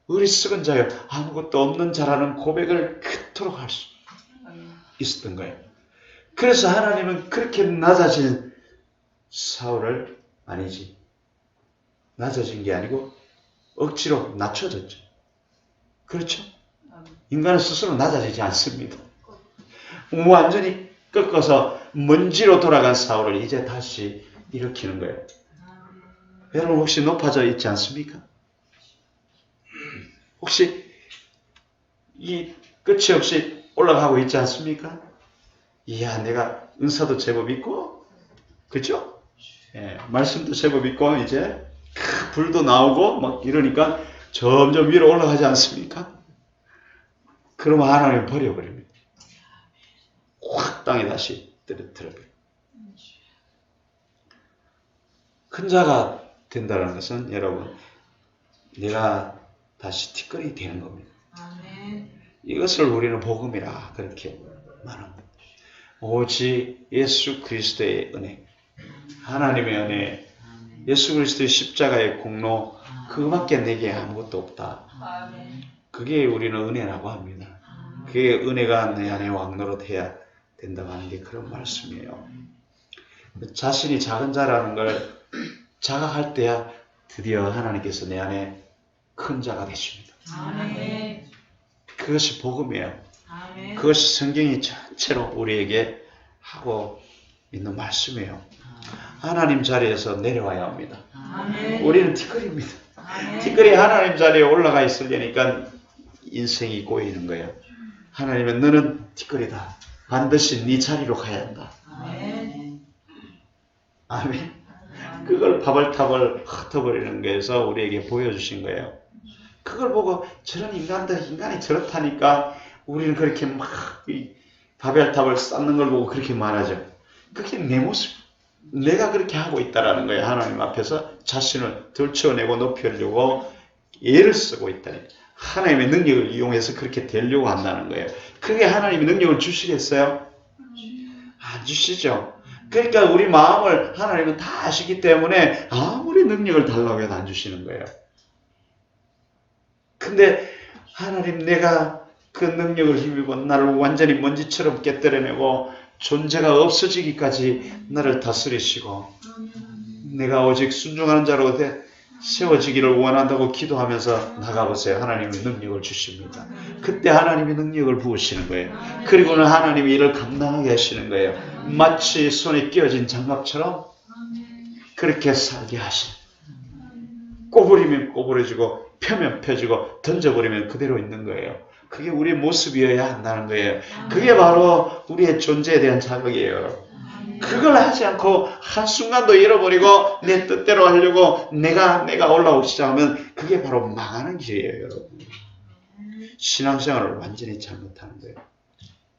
어리석은 자요, 아무것도 없는 자라는 고백을 그토록 할 수 있었던 거예요. 그래서 하나님은 그렇게 낮아진 사울을 아니지, 낮아진 게 아니고 억지로 낮춰졌죠. 그렇죠? 인간은 스스로 낮아지지 않습니다. 완전히 꺾어서 먼지로 돌아간 사울을 이제 다시 일으키는 거예요. 여러분 혹시 높아져 있지 않습니까? 혹시 이 끝이 없이 올라가고 있지 않습니까? 이야, 내가 은사도 제법 있고, 그죠? 예, 말씀도 제법 있고, 이제 불도 나오고 막 이러니까 점점 위로 올라가지 않습니까? 그러면 하나님 버려버립니다. 확 땅에 다시 떨어뜨려버려요. 큰 자가 된다는 것은 여러분, 내가 다시 티끌이 되는 겁니다. 이것을 우리는 복음이라 그렇게 말합니다. 오직 예수 그리스도의 은혜, 하나님의 은혜, 예수 그리스도의 십자가의 공로, 그거밖에 내게 아무것도 없다. 그게 우리는 은혜라고 합니다. 그게 은혜가 내 안에 왕노릇해야 된다고 하는 게 그런 말씀이에요. 자신이 작은 자라는 걸 자각할 때야 드디어 하나님께서 내 안에 큰 자가 되십니다. 그것이 복음이에요. 그것이 성경이 전체로 우리에게 하고 있는 말씀이에요. 하나님 자리에서 내려와야 합니다. 우리는 티끌입니다. 티끌이 하나님 자리에 올라가 있으려니까 인생이 꼬이는 거예요. 하나님은 너는 티끌이다. 반드시 네 자리로 가야 한다. 아멘. 그걸 파벌타벌 흩어버리는 거에서 우리에게 보여주신 거예요. 그걸 보고 저런 인간이 저렇다니까 우리는 그렇게 막 파벌타벌 쌓는 걸 보고 그렇게 말하죠. 그게 내 모습. 내가 그렇게 하고 있다라는 거예요. 하나님 앞에서 자신을 들춰내고 높이려고 애를 쓰고 있다. 하나님의 능력을 이용해서 그렇게 되려고 한다는 거예요. 그게 하나님의 능력을 주시겠어요? 안 주시죠. 그러니까 우리 마음을 하나님은 다 아시기 때문에 아무리 능력을 달라고 해도 안 주시는 거예요. 근데 하나님, 내가 그 능력을 힘입어 나를 완전히 먼지처럼 깨뜨려내고 존재가 없어지기까지 나를 다스리시고 내가 오직 순종하는 자로 세워지기를 원한다고 기도하면서 나가보세요. 하나님이 능력을 주십니다. 그때 하나님이 능력을 부으시는 거예요. 그리고는 하나님이 이를 감당하게 하시는 거예요. 마치 손에 끼어진 장갑처럼 그렇게 살게 하시는 거예요. 꼬부리면 꼬부러지고 펴면 펴지고 던져버리면 그대로 있는 거예요. 그게 우리의 모습이어야 한다는 거예요. 그게 바로 우리의 존재에 대한 자극이에요. 그걸 하지 않고 한순간도 잃어버리고 내 뜻대로 하려고 내가 올라오기 시작하면 그게 바로 망하는 길이에요, 여러분. 신앙생활을 완전히 잘못하는 거예요.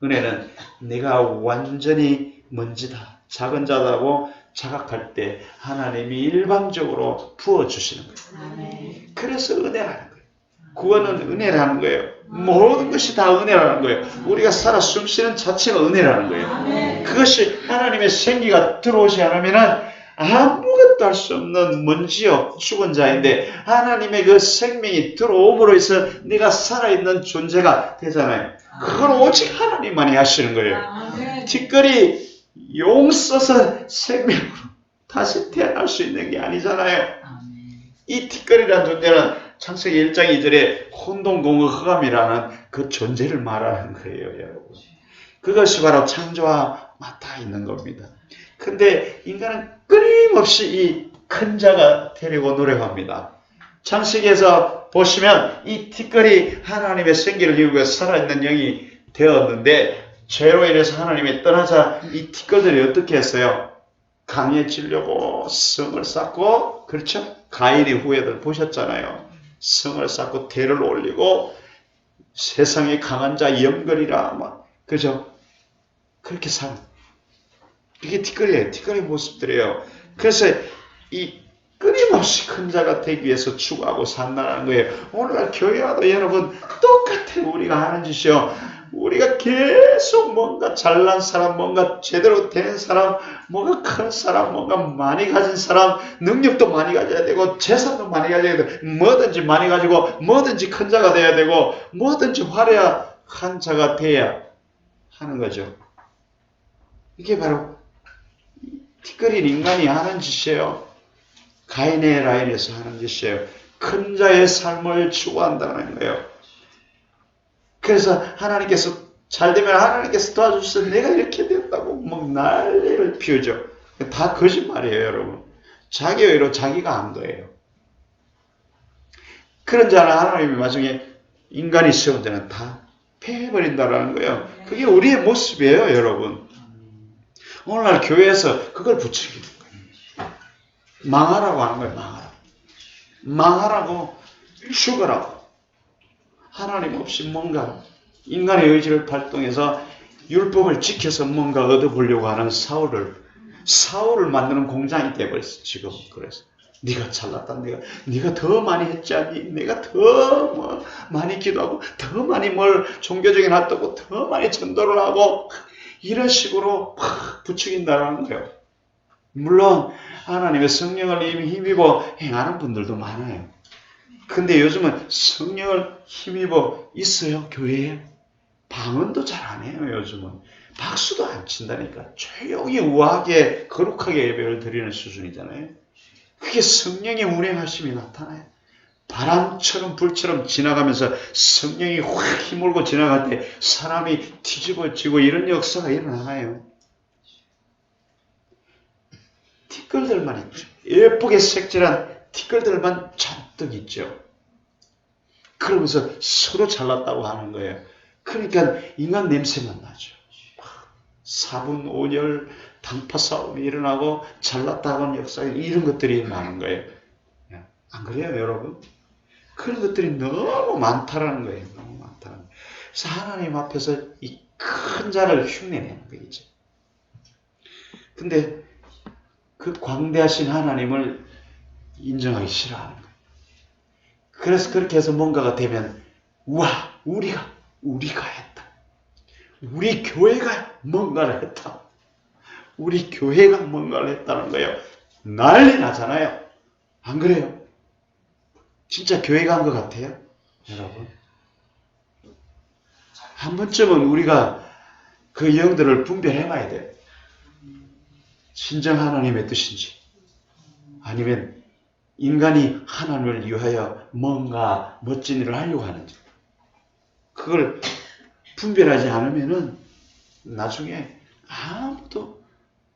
은혜는 내가 완전히 먼지다, 작은 자다고 자각할 때 하나님이 일방적으로 부어주시는 거예요. 그래서 은혜라는 거예요. 구원은 은혜라는 거예요. 모든 것이 다 은혜라는 거예요. 우리가 살아 숨쉬는 자체가 은혜라는 거예요. 그것이 하나님의 생기가 들어오지 않으면 아무것도 할 수 없는 먼지요, 죽은 자인데 하나님의 그 생명이 들어옴으로 해서 네가 살아있는 존재가 되잖아요. 그걸 오직 하나님만이 하시는 거예요. 티끌이 용 써서 생명으로 다시 태어날 수 있는 게 아니잖아요. 이 티끌이라는 존재는 창세기 1장 2절에 혼동공의 흑암이라는 그 존재를 말하는 거예요, 여러분. 그것이 바로 창조와 맞닿아 있는 겁니다. 근데 인간은 끊임없이 이 큰 자가 되려고 노력합니다. 창세기에서 보시면 이 티끌이 하나님의 생기를 이루고 살아있는 영이 되었는데 죄로 인해서 하나님이 떠나자 이 티끌들이 어떻게 했어요? 강해지려고 성을 쌓고, 그렇죠? 가인의 후예들 보셨잖아요. 성을 쌓고 대를 올리고 세상에 강한 자 영걸이라 막, 그죠? 그렇게 산. 이게 티끌이에요. 티끌의 모습들이에요. 그래서 이 끊임없이 큰 자가 되기 위해서 추구하고 산다는 거예요. 오늘날 교회와도 여러분 똑같아요. 우리가 하는 짓이요. 우리가 계속 뭔가 잘난 사람, 뭔가 제대로 된 사람, 뭔가 큰 사람, 뭔가 많이 가진 사람, 능력도 많이 가져야 되고 재산도 많이 가져야 되고 뭐든지 많이 가지고 뭐든지 큰 자가 돼야 되고 뭐든지 화려한 자가 돼야 하는 거죠. 이게 바로 티끌인 인간이 하는 짓이에요. 가인의 라인에서 하는 짓이에요. 큰 자의 삶을 추구한다는 거예요. 그래서 하나님께서 잘되면 하나님께서 도와주셔서 내가 이렇게 됐다고 막 난리를 피우죠. 다 거짓말이에요, 여러분. 자기 의로 자기가 한 거예요. 그런 자는 하나님이 나중에 인간이 세운 자는 다 패해버린다라는 거예요. 그게 우리의 모습이에요, 여러분. 오늘날 교회에서 그걸 부추기는 거예요. 망하라고 하는 거예요, 망하라고. 망하라고, 죽으라고. 하나님 없이 뭔가 인간의 의지를 발동해서 율법을 지켜서 뭔가 얻어보려고 하는 사울을 만드는 공장이 돼버렸어, 지금. 그래서 네가 잘났다, 네가 더 많이 했지 않니? 내가 더 많이 기도하고 더 많이 뭘 종교적인 활동하고 더 많이 전도를 하고 이런 식으로 팍 부추긴다는 거예요. 물론 하나님의 성령을 이미 힘입어 행하는 분들도 많아요. 근데 요즘은 성령을 힘입어 있어요, 교회에. 방언도 잘 안 해요, 요즘은. 박수도 안 친다니까. 조용히 우아하게 거룩하게 예배를 드리는 수준이잖아요. 그게 성령의 운행하심이 나타나요. 바람처럼 불처럼 지나가면서 성령이 확 힘몰고 지나갈 때 사람이 뒤집어지고 이런 역사가 일어나요. 티끌들만 있죠. 예쁘게 색칠한 티끌들만 잔뜩 있죠. 그러면서 서로 잘났다고 하는 거예요. 그러니까 인간 냄새만 나죠. 사분오열 당파 싸움이 일어나고 잘났다고 하는 역사, 이런 것들이 많은 거예요. 안 그래요, 여러분? 그런 것들이 너무 많다라는 거예요. 너무 많다는 거예요. 그래서 하나님 앞에서 이 큰 자를 흉내내는 거죠. 근데 그 광대하신 하나님을 인정하기 싫어하는 거예요. 그래서 그렇게 해서 뭔가가 되면, 우와, 우리가 했다. 우리 교회가 뭔가를 했다. 우리 교회가 뭔가를 했다는 거예요. 난리 나잖아요. 안 그래요? 진짜 교회가 한 것 같아요? 여러분. 한 번쯤은 우리가 그 영들을 분별해 봐야 돼요. 진정 하나님의 뜻인지, 아니면 인간이 하나님을 위하여 뭔가 멋진 일을 하려고 하는지 그걸 분별하지 않으면은 나중에 아무도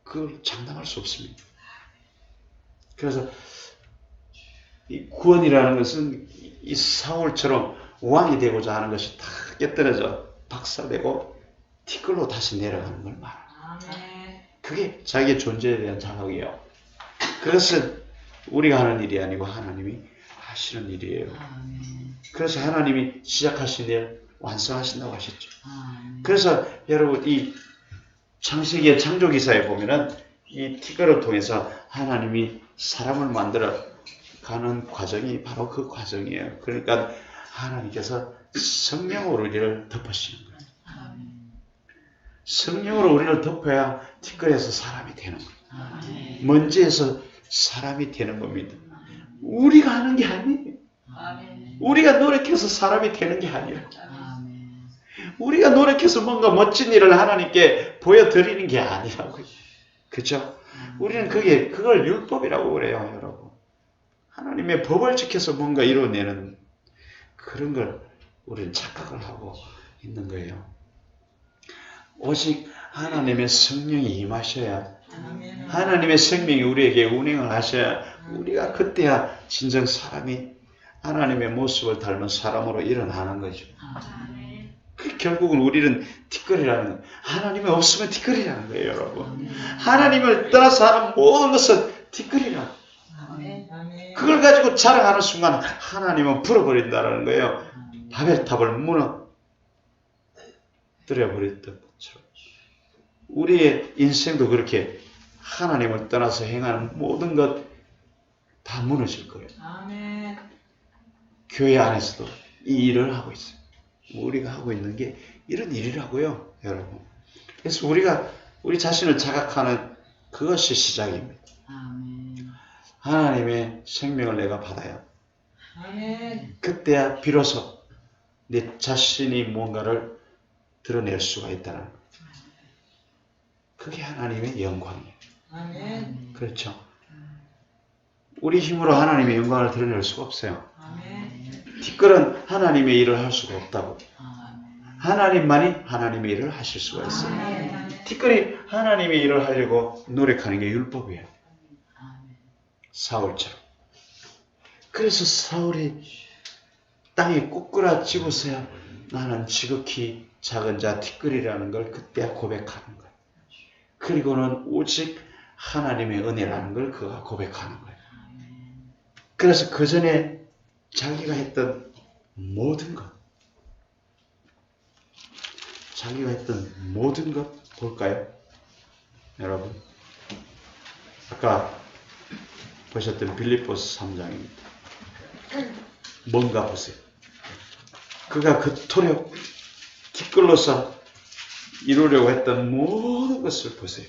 그걸 장담할 수 없습니다. 그래서 이 구원이라는 것은 이 사울처럼 왕이 되고자 하는 것이 다 깨떨어져 박살되고 티끌로 다시 내려가는 걸 말합니다. 그게 자기의 존재에 대한 자각이에요. 그것은 우리가 하는 일이 아니고 하나님이 하시는 일이에요. 그래서 하나님이 시작하신 일 완성하신다고 하셨죠. 그래서 여러분 이 창세기의 창조기사에 보면은 이 티끌을 통해서 하나님이 사람을 만들어 가는 과정이 바로 그 과정이에요. 그러니까 하나님께서 성령으로 우리를 덮으시는 거예요. 성령으로 우리를 덮어야 티끌에서 사람이 되는 거예요. 먼지에서 사람이 되는 겁니다. 우리가 하는 게 아니에요. 우리가 노력해서 사람이 되는 게 아니에요. 우리가 노력해서 뭔가 멋진 일을 하나님께 보여드리는 게 아니라고요. 그죠? 우리는 그걸 율법이라고 그래요, 여러분. 하나님의 법을 지켜서 뭔가 이루어내는 그런 걸 우리는 착각을 하고 있는 거예요. 오직 하나님의 성령이 임하셔야, 하나님의 생명이 우리에게 운행을 하셔야 우리가 그때야 진정 사람이 하나님의 모습을 닮은 사람으로 일어나는 거죠. 결국은 우리는 티끌이라는 거예요. 하나님이 없으면 티끌이라는 거예요, 여러분. 하나님을 떠나서 하는 모든 것은 티끌이라는 거예요. 그걸 가지고 자랑하는 순간 하나님은 불어버린다는 거예요. 바벨탑을 무너뜨려버렸던 것처럼. 우리의 인생도 그렇게 하나님을 떠나서 행하는 모든 것 다 무너질 거예요. 교회 안에서도 이 일을 하고 있어요. 우리가 하고 있는 게 이런 일이라고요, 여러분. 그래서 우리가 우리 자신을 자각하는 그것이 시작입니다. 하나님의 생명을 내가 받아야 그때야 비로소 내 자신이 뭔가를 드러낼 수가 있다는 거예요. 그게 하나님의 영광이에요. 그렇죠? 우리 힘으로 하나님의 영광을 드러낼 수가 없어요. 티끌은 하나님의 일을 할 수가 없다고. 하나님만이 하나님의 일을 하실 수가 있어요. 티끌이 하나님의 일을 하려고 노력하는 게 율법이에요. 사울처럼. 그래서 사울이 땅에 꼬꾸라지고서야 나는 지극히 작은 자 티끌이라는 걸 그때야 고백하는 거예요. 그리고는 오직 하나님의 은혜라는 걸 그가 고백하는 거예요. 그래서 그 전에 자기가 했던 모든 것, 볼까요? 여러분, 아까 보셨던 빌립보서 3장입니다. 뭔가 보세요. 그가 그토록 티끌로서 이루려고 했던 모든 것을 보세요.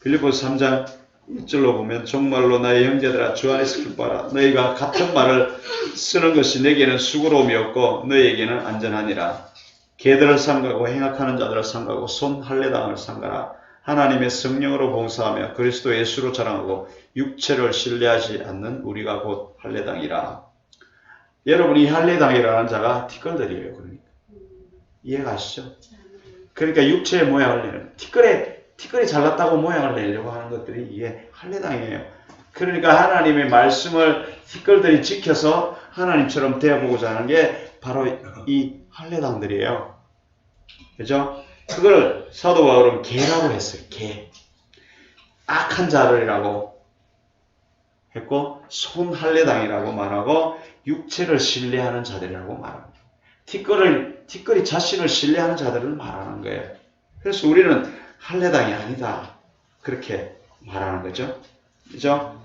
빌립보서 3장 1절로 보면 정말로 나의 형제들아 주 안에서 기뻐하라. 너희가 같은 말을 쓰는 것이 내게는 수고로움이 없고 너희에게는 안전하니라. 개들을 삼가고 행악하는 자들을 삼가고 손 할례당을 삼가라. 하나님의 성령으로 봉사하며 그리스도 예수로 자랑하고 육체를 신뢰하지 않는 우리가 곧 할례당이라. 여러분, 이 할례당이라는 자가 티끌들이에요. 그러니까 이해가시죠? 그러니까 육체의 모양을 내는 티끌이 잘났다고 모양을 내려고 하는 것들이 이게 할례당이에요. 그러니까 하나님의 말씀을 티끌들이 지켜서 하나님처럼 되어보고자 하는 게 바로 이 할례당들이에요. 그죠? 그걸 사도 바울은 개라고 했어요. 개. 악한 자들이라고 했고 손 할례당이라고 말하고 육체를 신뢰하는 자들이라고 말합니다. 티끌이 자신을 신뢰하는 자들을 말하는 거예요. 그래서 우리는 할례당이 아니다. 그렇게 말하는 거죠. 그죠?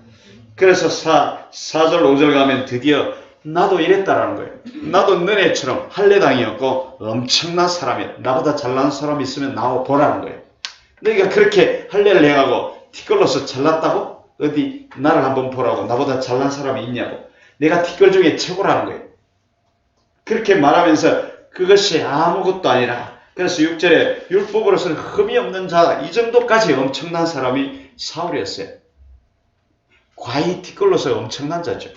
그래서 4절 5절 가면 드디어 나도 이랬다라는 거예요. 나도 너네처럼 할례당이었고 엄청난 사람이야. 나보다 잘난 사람이 있으면 나와 보라는 거예요. 너희가 그렇게 할례를 행하고 티끌로서 잘났다고? 어디 나를 한번 보라고. 나보다 잘난 사람이 있냐고. 내가 티끌 중에 최고라는 거예요. 그렇게 말하면서 그것이 아무것도 아니라, 그래서 6절에 율법으로서는 흠이 없는 자, 이 정도까지 엄청난 사람이 사울이었어요. 과히 티끌로서 엄청난 자죠.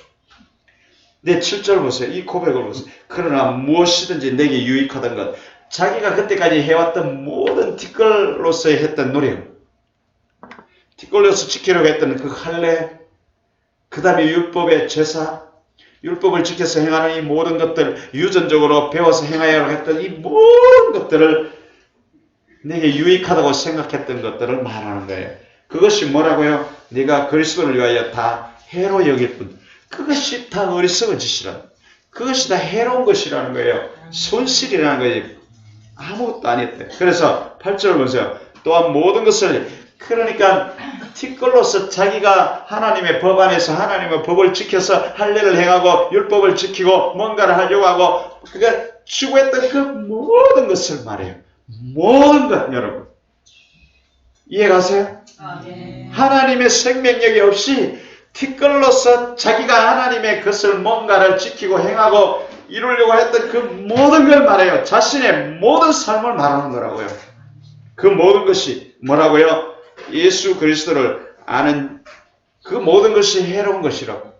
내 7절 보세요. 이 고백을 보세요. 그러나 무엇이든지 내게 유익하던 것, 자기가 그때까지 해왔던 모든 티끌로서의 했던 노력, 티끌로서 지키려고 했던 그 할례, 그 다음에 율법의 제사, 율법을 지켜서 행하는 이 모든 것들, 유전적으로 배워서 행하려고 했던 이 모든 것들을 내게 유익하다고 생각했던 것들을 말하는 거예요. 그것이 뭐라고요? 네가 그리스도를 위하여 다 해로 여길 뿐. 그것이 다 어리석은 짓이라. 그것이 다 해로운 것이라는 거예요. 손실이라는 거지. 아무것도 아니었대. 그래서 8절 보세요. 또한 모든 것을, 그러니까 티끌로서 자기가 하나님의 법 안에서 하나님의 법을 지켜서 할례를 행하고 율법을 지키고 뭔가를 하려고 하고 그가 추구했던 그 모든 것을 말해요. 모든 것, 여러분. 이해가세요? 하나님의 생명력이 없이 티끌로서 자기가 하나님의 것을 뭔가를 지키고 행하고 이루려고 했던 그 모든 걸 말해요. 자신의 모든 삶을 말하는 거라고요. 그 모든 것이 뭐라고요? 예수 그리스도를 아는 그 모든 것이 해로운 것이라고.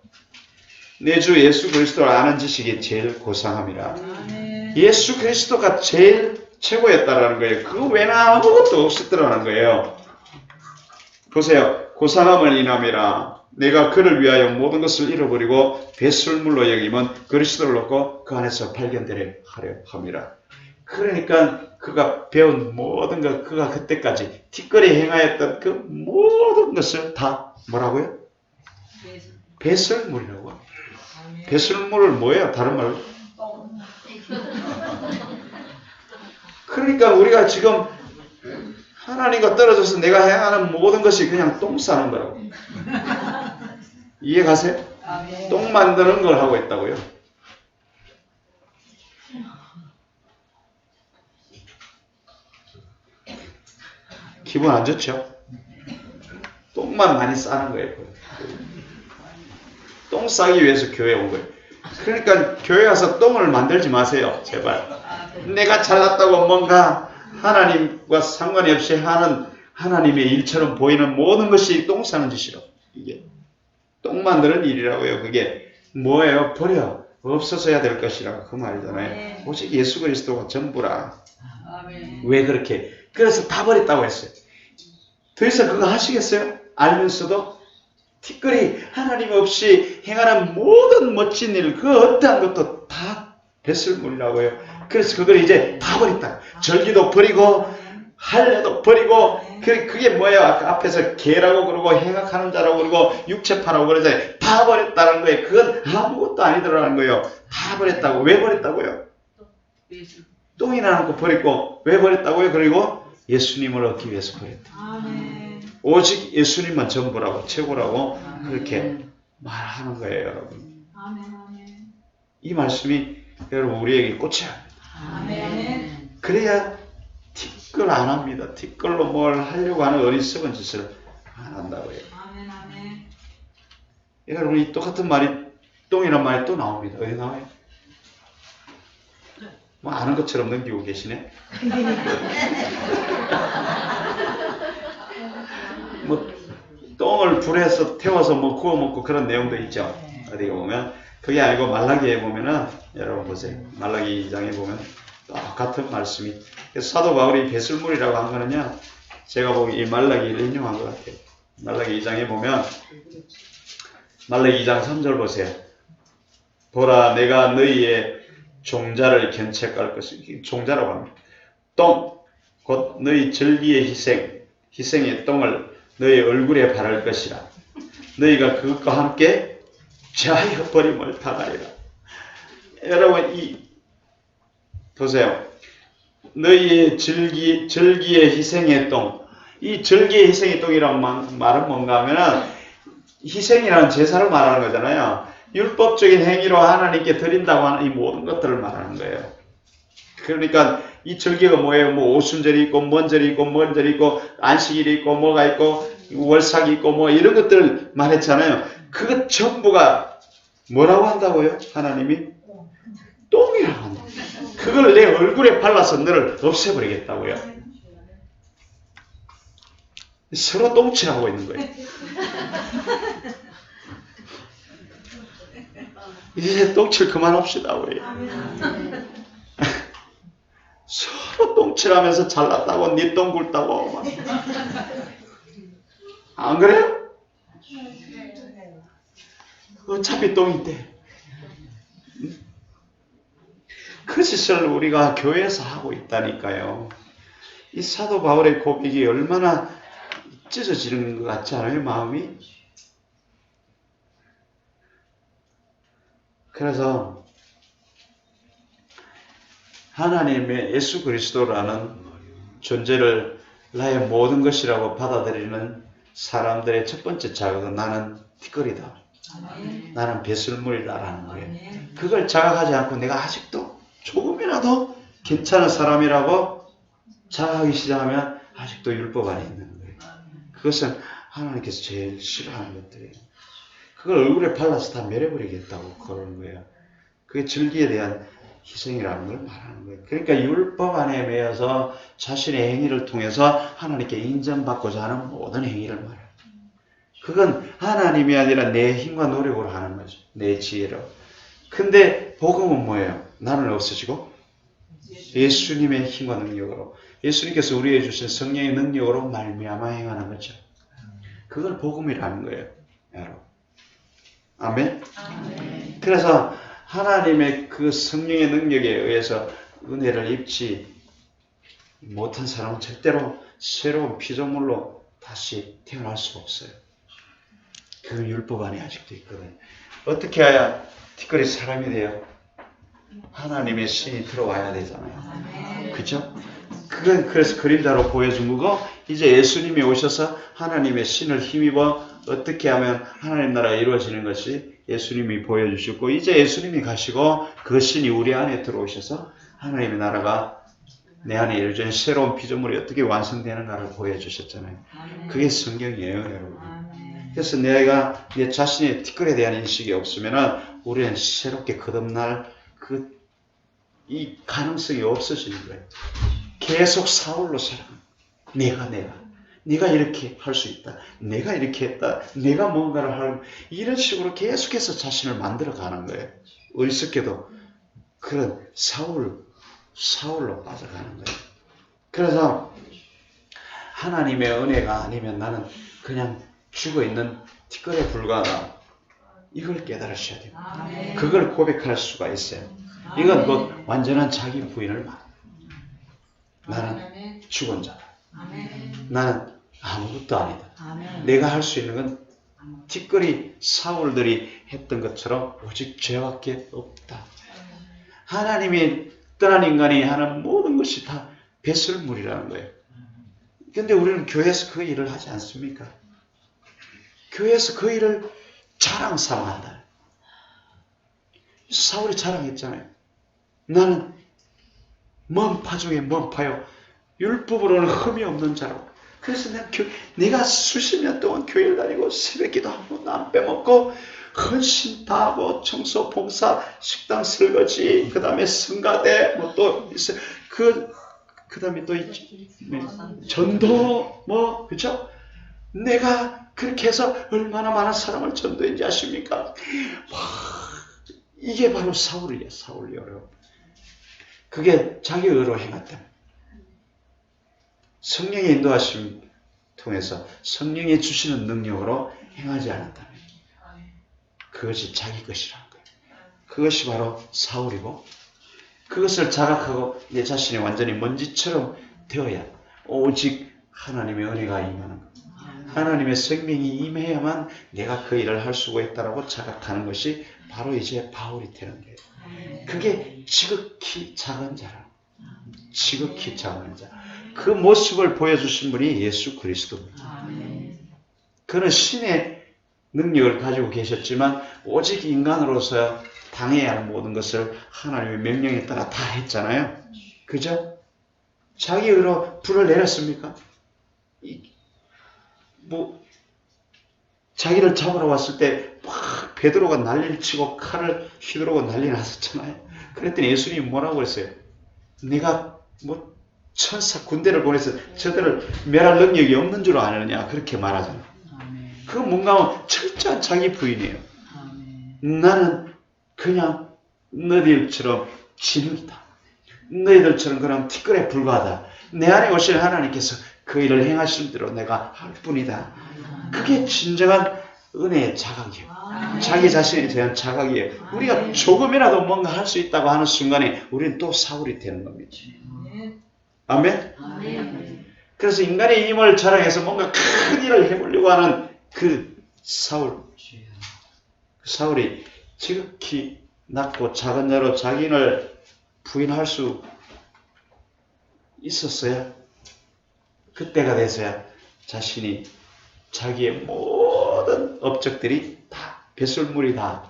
내 주 예수 그리스도를 아는 지식이 제일 고상함이라. 예수 그리스도가 제일 최고였다라는 거예요. 그 외에는 아무것도 없었더라는 거예요. 보세요. 고상함을 인함이라. 내가 그를 위하여 모든 것을 잃어버리고 배설물로 여기면 그리스도를 놓고 그 안에서 발견되려 하려 함이라. 그러니까 그가 배운 모든 것, 그가 그때까지 티끌이 행하였던 그 모든 것을 다 뭐라고요? 배설물이라고. 배설물을 뭐예요? 다른 말로? 그러니까 우리가 지금 하나님과 떨어져서 내가 행하는 모든 것이 그냥 똥 싸는 거라고. 이해가세요? 똥 만드는 걸 하고 있다고요. 기분 안 좋죠? 똥만 많이 싸는 거예요. 똥 싸기 위해서 교회에 온 거예요. 그러니까 교회 가서 똥을 만들지 마세요. 제발. 내가 잘났다고 뭔가 하나님과 상관이 없이 하는 하나님의 일처럼 보이는 모든 것이 똥 싸는 짓이라고. 이게 똥 만드는 일이라고요. 그게 뭐예요? 버려. 없어져야 될 것이라고 그 말이잖아요. 오직 예수 그리스도가 전부라. 왜 그렇게? 그래서 다 버렸다고 했어요. 더 이상 그거 하시겠어요? 알면서도 티끌이 하나님 없이 행하는 모든 멋진 일, 그 어떠한 것도 다 배설물이라고요. 그래서 그걸 이제 다 버렸다. 절기도 버리고 할례도 버리고 그게 뭐예요? 아까 앞에서 개라고 그러고 행악하는 자라고 그러고 육체파라고 그러잖아요. 다 버렸다는 거예요. 그건 아무것도 아니더라는 거예요. 다 버렸다고. 왜 버렸다고요? 똥이라는 거 버렸고 왜 버렸다고요? 그리고 예수님을 얻기 위해서 버렸다. 오직 예수님만 전부라고 최고라고 그렇게 말하는 거예요, 여러분. 이 말씀이 여러분 우리에게 꽂혀야 합니다. 그래야 티끌 안 합니다. 티끌로 뭘 하려고 하는 어리석은 짓을 안 한다고요. 여러분 이 똑같은 말이 똥이란 말이 또 나옵니다. 어디 나와요? 뭐 아는 것처럼 넘기고 계시네. 뭐 똥을 불에서 태워서 뭐 구워 먹고 그런 내용도 있죠. 어디 보면 그게 아니고 말라기에 보면은 여러분 보세요. 말라기 2장에 보면 똑같은 말씀이. 그래서 사도 바울이 배설물이라고 한 거는요. 제가 보기 이 말라기를 인용한 것 같아요. 말라기 2장에 보면 말라기 2장 3절 보세요. 보라 내가 너희의 종자를 견책할 것을 종자라고 합니다. 똥 곧 너희 절기의 희생의 똥을 너희 얼굴에 바를 것이라. 너희가 그것과 함께 자여 버림을 당하리라. 여러분 보세요. 너희의 절기의 희생의 똥. 이 절기의 희생의 똥이란 말은 뭔가 하면은 희생이라는 제사를 말하는 거잖아요. 율법적인 행위로 하나님께 드린다고 하는 이 모든 것들을 말하는 거예요. 그러니까 이 절기가 뭐예요? 뭐 오순절이 있고 먼절이 있고 먼절이 있고 안식일이 있고 뭐가 있고 월삭이 있고 뭐 이런 것들을 말했잖아요. 그것 전부가 뭐라고 한다고요? 하나님이 똥이라고 한다. 그걸 내 얼굴에 발라서 너를 없애버리겠다고요. 서로 똥칠하고 있는 거예요. 이제 똥칠 그만합시다 우리. 서로 똥칠하면서 잘났다고 니 똥 굴다고 막. 안 그래요? 어차피 똥인데. 그 짓을 우리가 교회에서 하고 있다니까요. 이 사도 바울의 고백이 얼마나 찢어지는 것 같지 않아요? 마음이? 그래서 하나님의 예수 그리스도라는 존재를 나의 모든 것이라고 받아들이는 사람들의 첫 번째 자극은 나는 티끌이다. 나는 배설물이다라는 거예요. 그걸 자각하지 않고 내가 아직도 조금이라도 괜찮은 사람이라고 자각하기 시작하면 아직도 율법 안에 있는 거예요. 그것은 하나님께서 제일 싫어하는 것들이에요. 그걸 얼굴에 발라서 다 매려버리겠다고 그러는 거예요. 그게 절기에 대한 희생이라는 걸 말하는 거예요. 그러니까 율법 안에 매여서 자신의 행위를 통해서 하나님께 인정받고자 하는 모든 행위를 말해요. 그건 하나님이 아니라 내 힘과 노력으로 하는 거죠. 내 지혜로. 근데 복음은 뭐예요? 나는 없어지고 예수님의 힘과 능력으로, 예수님께서 우리에게 주신 성령의 능력으로 말미암아 행하는 거죠. 그걸 복음이라는 거예요, 여러분. 아멘? 아멘. 그래서 하나님의 그 성령의 능력에 의해서 은혜를 입지 못한 사람은 절대로 새로운 피조물로 다시 태어날 수가 없어요. 그 율법 안에 아직도 있거든요. 어떻게 해야 티끌이 사람이 돼요? 하나님의 신이 들어와야 되잖아요. 그죠? 그건 그래서 그림자로 보여준 거고, 이제 예수님이 오셔서 하나님의 신을 힘입어 어떻게 하면 하나님 나라가 이루어지는 것이 예수님이 보여주셨고, 이제 예수님이 가시고 그 신이 우리 안에 들어오셔서 하나님의 나라가 내 안에 이루어지는 새로운 피조물이 어떻게 완성되는가를 보여주셨잖아요. 그게 성경이에요, 여러분. 그래서 내가 내 자신의 티끌에 대한 인식이 없으면 우리는 새롭게 거듭날 이 가능성이 없어지는 거예요. 계속 사울로 살아. 내가 이렇게 할 수 있다. 내가 이렇게 했다. 내가 뭔가를 하는, 이런 식으로 계속해서 자신을 만들어 가는 거예요. 어리석게도 그런 사울로 빠져가는 거예요. 그래서 하나님의 은혜가 아니면 나는 그냥 죽어있는 티끌에 불과하다. 이걸 깨달으셔야 돼요. 그걸 고백할 수가 있어요. 이건 곧 완전한 자기 부인을 말합니다. 나는 죽은 자다. 나는 아무것도 아니다. 내가 할 수 있는 건 티끌이 사울들이 했던 것처럼 오직 죄밖에 없다. 하나님이 떠난 인간이 하는 모든 것이 다 배설물이라는 거예요. 그런데 우리는 교회에서 그 일을 하지 않습니까? 교회에서 그 일을 자랑 삼아한다. 사울이 자랑했잖아요. 나는 먼 파 중에 먼 파요. 율법으로는 흠이 없는 자라고. 그래서 내가 수십 년 동안 교회를 다니고 새벽기도 한 번도 안 빼먹고 헌신 다 하고 청소, 봉사, 식당 설거지, 그 다음에 성가대, 뭐 또 있어요. 그 다음에 또 전도, 그죠? 내가 그렇게 해서 얼마나 많은 사람을 전도했는지 아십니까? 이게 바로 사울이에요, 사울이요. 그게 자기 의로 행했다. 성령의 인도하심 통해서 성령이 주시는 능력으로 행하지 않았다면 그것이 자기 것이라는 거예요. 그것이 바로 사울이고, 그것을 자각하고 내 자신이 완전히 먼지처럼 되어야 오직 하나님의 은혜가 임하는 거예요. 하나님의 생명이 임해야만 내가 그 일을 할 수가 있다라고 자각하는 것이 바로 이제 바울이 되는 거예요. 그게 지극히 작은 자라. 지극히 작은 자. 그 모습을 보여주신 분이 예수 그리스도입니다. 그는 신의 능력을 가지고 계셨지만 오직 인간으로서 당해야 하는 모든 것을 하나님의 명령에 따라 다 했잖아요. 그죠? 자기 의로 불을 내렸습니까? 자기를 잡으러 왔을 때 막 베드로가 난리를 치고 칼을 휘두르고 난리 났었잖아요. 그랬더니 예수님이 뭐라고 했어요? 내가 천사 군대를 보내서 저들을 멸할 능력이 없는 줄 아느냐, 그렇게 말하잖아요. 그건 뭔가 철저한 자기 부인이에요. 나는 그냥 너희들처럼 진흙이다. 너희들처럼 그런 티끌에 불과하다. 내 안에 오신 하나님께서 그 일을 행하실 대로 내가 할 뿐이다. 그게 진정한 은혜의 자각이에요. 자기 자신에 대한 자각이에요. 우리가 조금이라도 뭔가 할 수 있다고 하는 순간에 우리는 또 사울이 되는 겁니다. 아멘? 그래서 인간의 힘을 자랑해서 뭔가 큰 일을 해보려고 하는 그 사울이 지극히 낮고 작은 자로 자기를 부인할 수 있었어요. 그때가 돼서야 자신이 자기의 모든 업적들이 다 배설물이다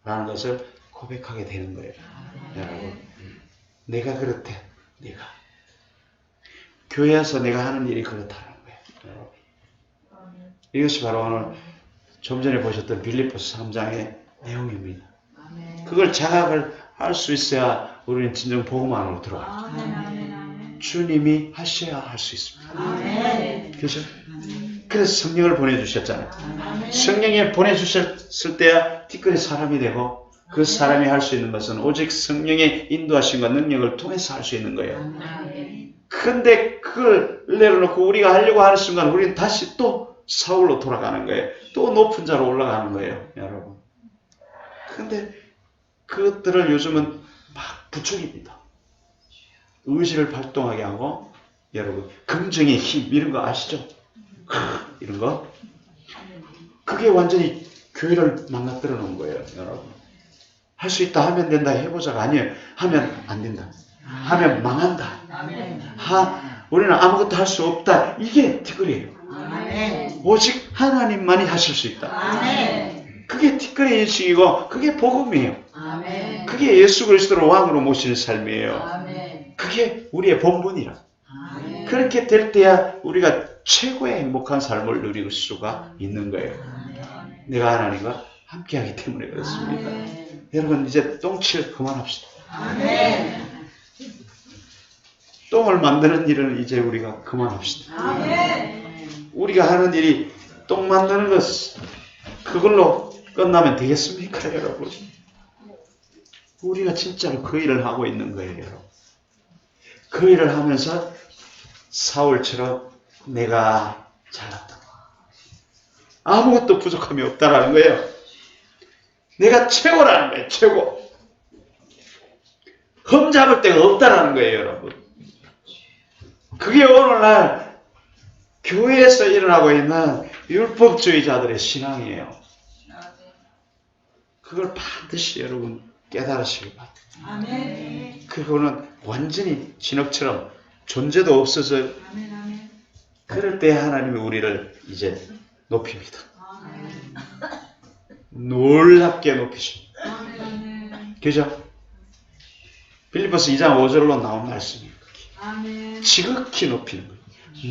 라는 것을 고백하게 되는 거예요. 여러분, 내가 그렇대. 내가 교회에서 내가 하는 일이 그렇다는 거예요. 이것이 바로 오늘 좀 전에 보셨던 빌립보서 3장의 내용입니다. 그걸 자각을 할 수 있어야 우리는 진정 복음 안으로 들어가요. 주님이 하셔야 할 수 있습니다. 그죠? 그래서 성령을 보내주셨잖아요. 성령이 보내주셨을 때야 티끌이 사람이 되고 그 사람이 할 수 있는 것은 오직 성령의 인도하심과 능력을 통해서 할 수 있는 거예요. 근데 그걸 내려놓고 우리가 하려고 하는 순간 우리는 다시 또 사울로 돌아가는 거예요. 또 높은 자로 올라가는 거예요, 여러분. 근데 그것들을 요즘은 막 부추깁니다. 의지를 발동하게 하고, 여러분, 긍정의 힘, 이런 거 아시죠? 이런 거. 그게 완전히 교회를 망가뜨려 놓은 거예요, 여러분. 할 수 있다, 하면 된다, 해보자가 아니에요. 하면 안 된다. 하면 망한다. 우리는 아무것도 할 수 없다. 이게 티끌이에요. 오직 하나님만이 하실 수 있다. 그게 티끌의 인식이고 그게 복음이에요. 그게 예수 그리스도를 왕으로 모시는 삶이에요. 그게 우리의 본분이라. 그렇게 될 때야 우리가 최고의 행복한 삶을 누릴 수가 있는 거예요. 내가 하나님과 함께하기 때문에 그렇습니다. 여러분, 이제 똥칠 그만합시다. 똥을 만드는 일은 이제 우리가 그만합시다. 우리가 하는 일이 똥 만드는 것, 그걸로 끝나면 되겠습니까, 여러분? 우리가 진짜로 그 일을 하고 있는 거예요, 여러분. 그 일을 하면서 사울처럼 내가 잘났다. 아무것도 부족함이 없다라는 거예요. 내가 최고라는 거예요, 최고. 흠잡을 데가 없다라는 거예요, 여러분. 그게 오늘날 교회에서 일어나고 있는 율법주의자들의 신앙이에요. 그걸 반드시 여러분 깨달으시기 바랍니다. 그거는 완전히 진흙처럼 존재도 없어져요. 그럴 때 하나님이 우리를 이제 높입니다. 놀랍게 높이십니다. 그죠? 빌립보서 2장 5절로 나온 말씀입니다. 지극히 높이는 거예요.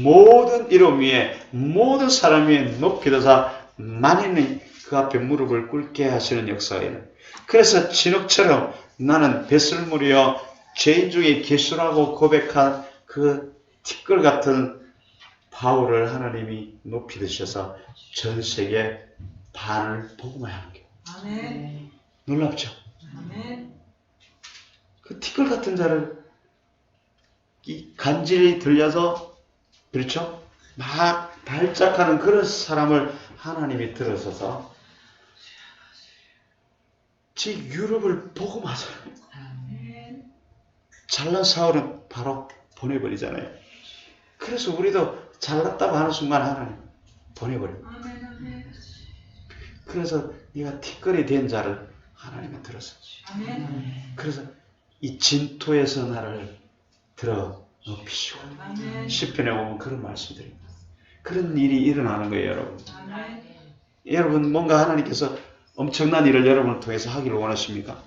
모든 이름 위에 모든 사람 위에 높이도사 만인이 그 앞에 무릎을 꿇게 하시는 역사예요. 그래서 진흙처럼 나는 배설물이요 죄인 중에 기수라고 고백한 그 티끌 같은 바울을 하나님이 높이 드셔서 전 세계 반을 복음화하는 거예요. 놀랍죠? 그 티끌 같은 자를 이 간질이 들려서, 그렇죠? 막 발작하는 그런 사람을 하나님이 들어서서 지 유럽을 복음하잖아요. 잘난 사울은 바로 보내버리잖아요. 그래서 우리도 잘났다고 하는 순간 하나님 보내버려요. 그래서 네가 티끌이 된 자를 하나님이 들었어. 그래서 이 진토에서 나를 들어 높이시고, 시편에 보면 그런 말씀드립니다. 그런 일이 일어나는 거예요, 여러분. 여러분, 뭔가 하나님께서 엄청난 일을 여러분을 통해서 하기를 원하십니까?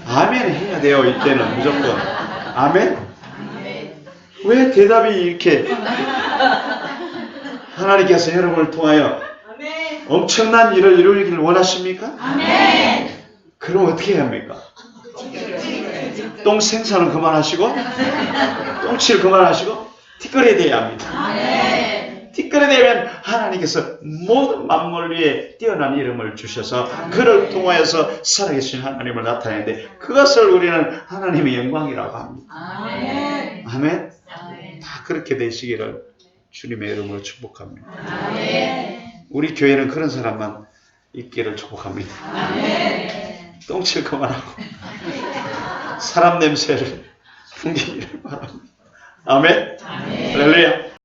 아멘 해야 돼요, 이때는 무조건. 아멘? 왜 대답이 이렇게 하나님께서 여러분을 통하여 엄청난 일을 이루기를 원하십니까? 아멘. 그럼 어떻게 해야 합니까? 똥 생산은 그만하시고 똥칠 그만하시고 티끌이 돼야 합니다. 티끌이 되면 하나님께서 모든 만물 위에 뛰어난 이름을 주셔서 그를 통하여서 살아계신 하나님을 나타내는데 그것을 우리는 하나님의 영광이라고 합니다. 아멘. 아멘. 아멘. 다 그렇게 되시기를 주님의 이름으로 축복합니다. 아멘. 우리 교회는 그런 사람만 있기를 축복합니다. 아멘. 똥칠 그만하고 사람 냄새를 풍기기를 바랍니다. 아멘. 아멘. 할렐루야.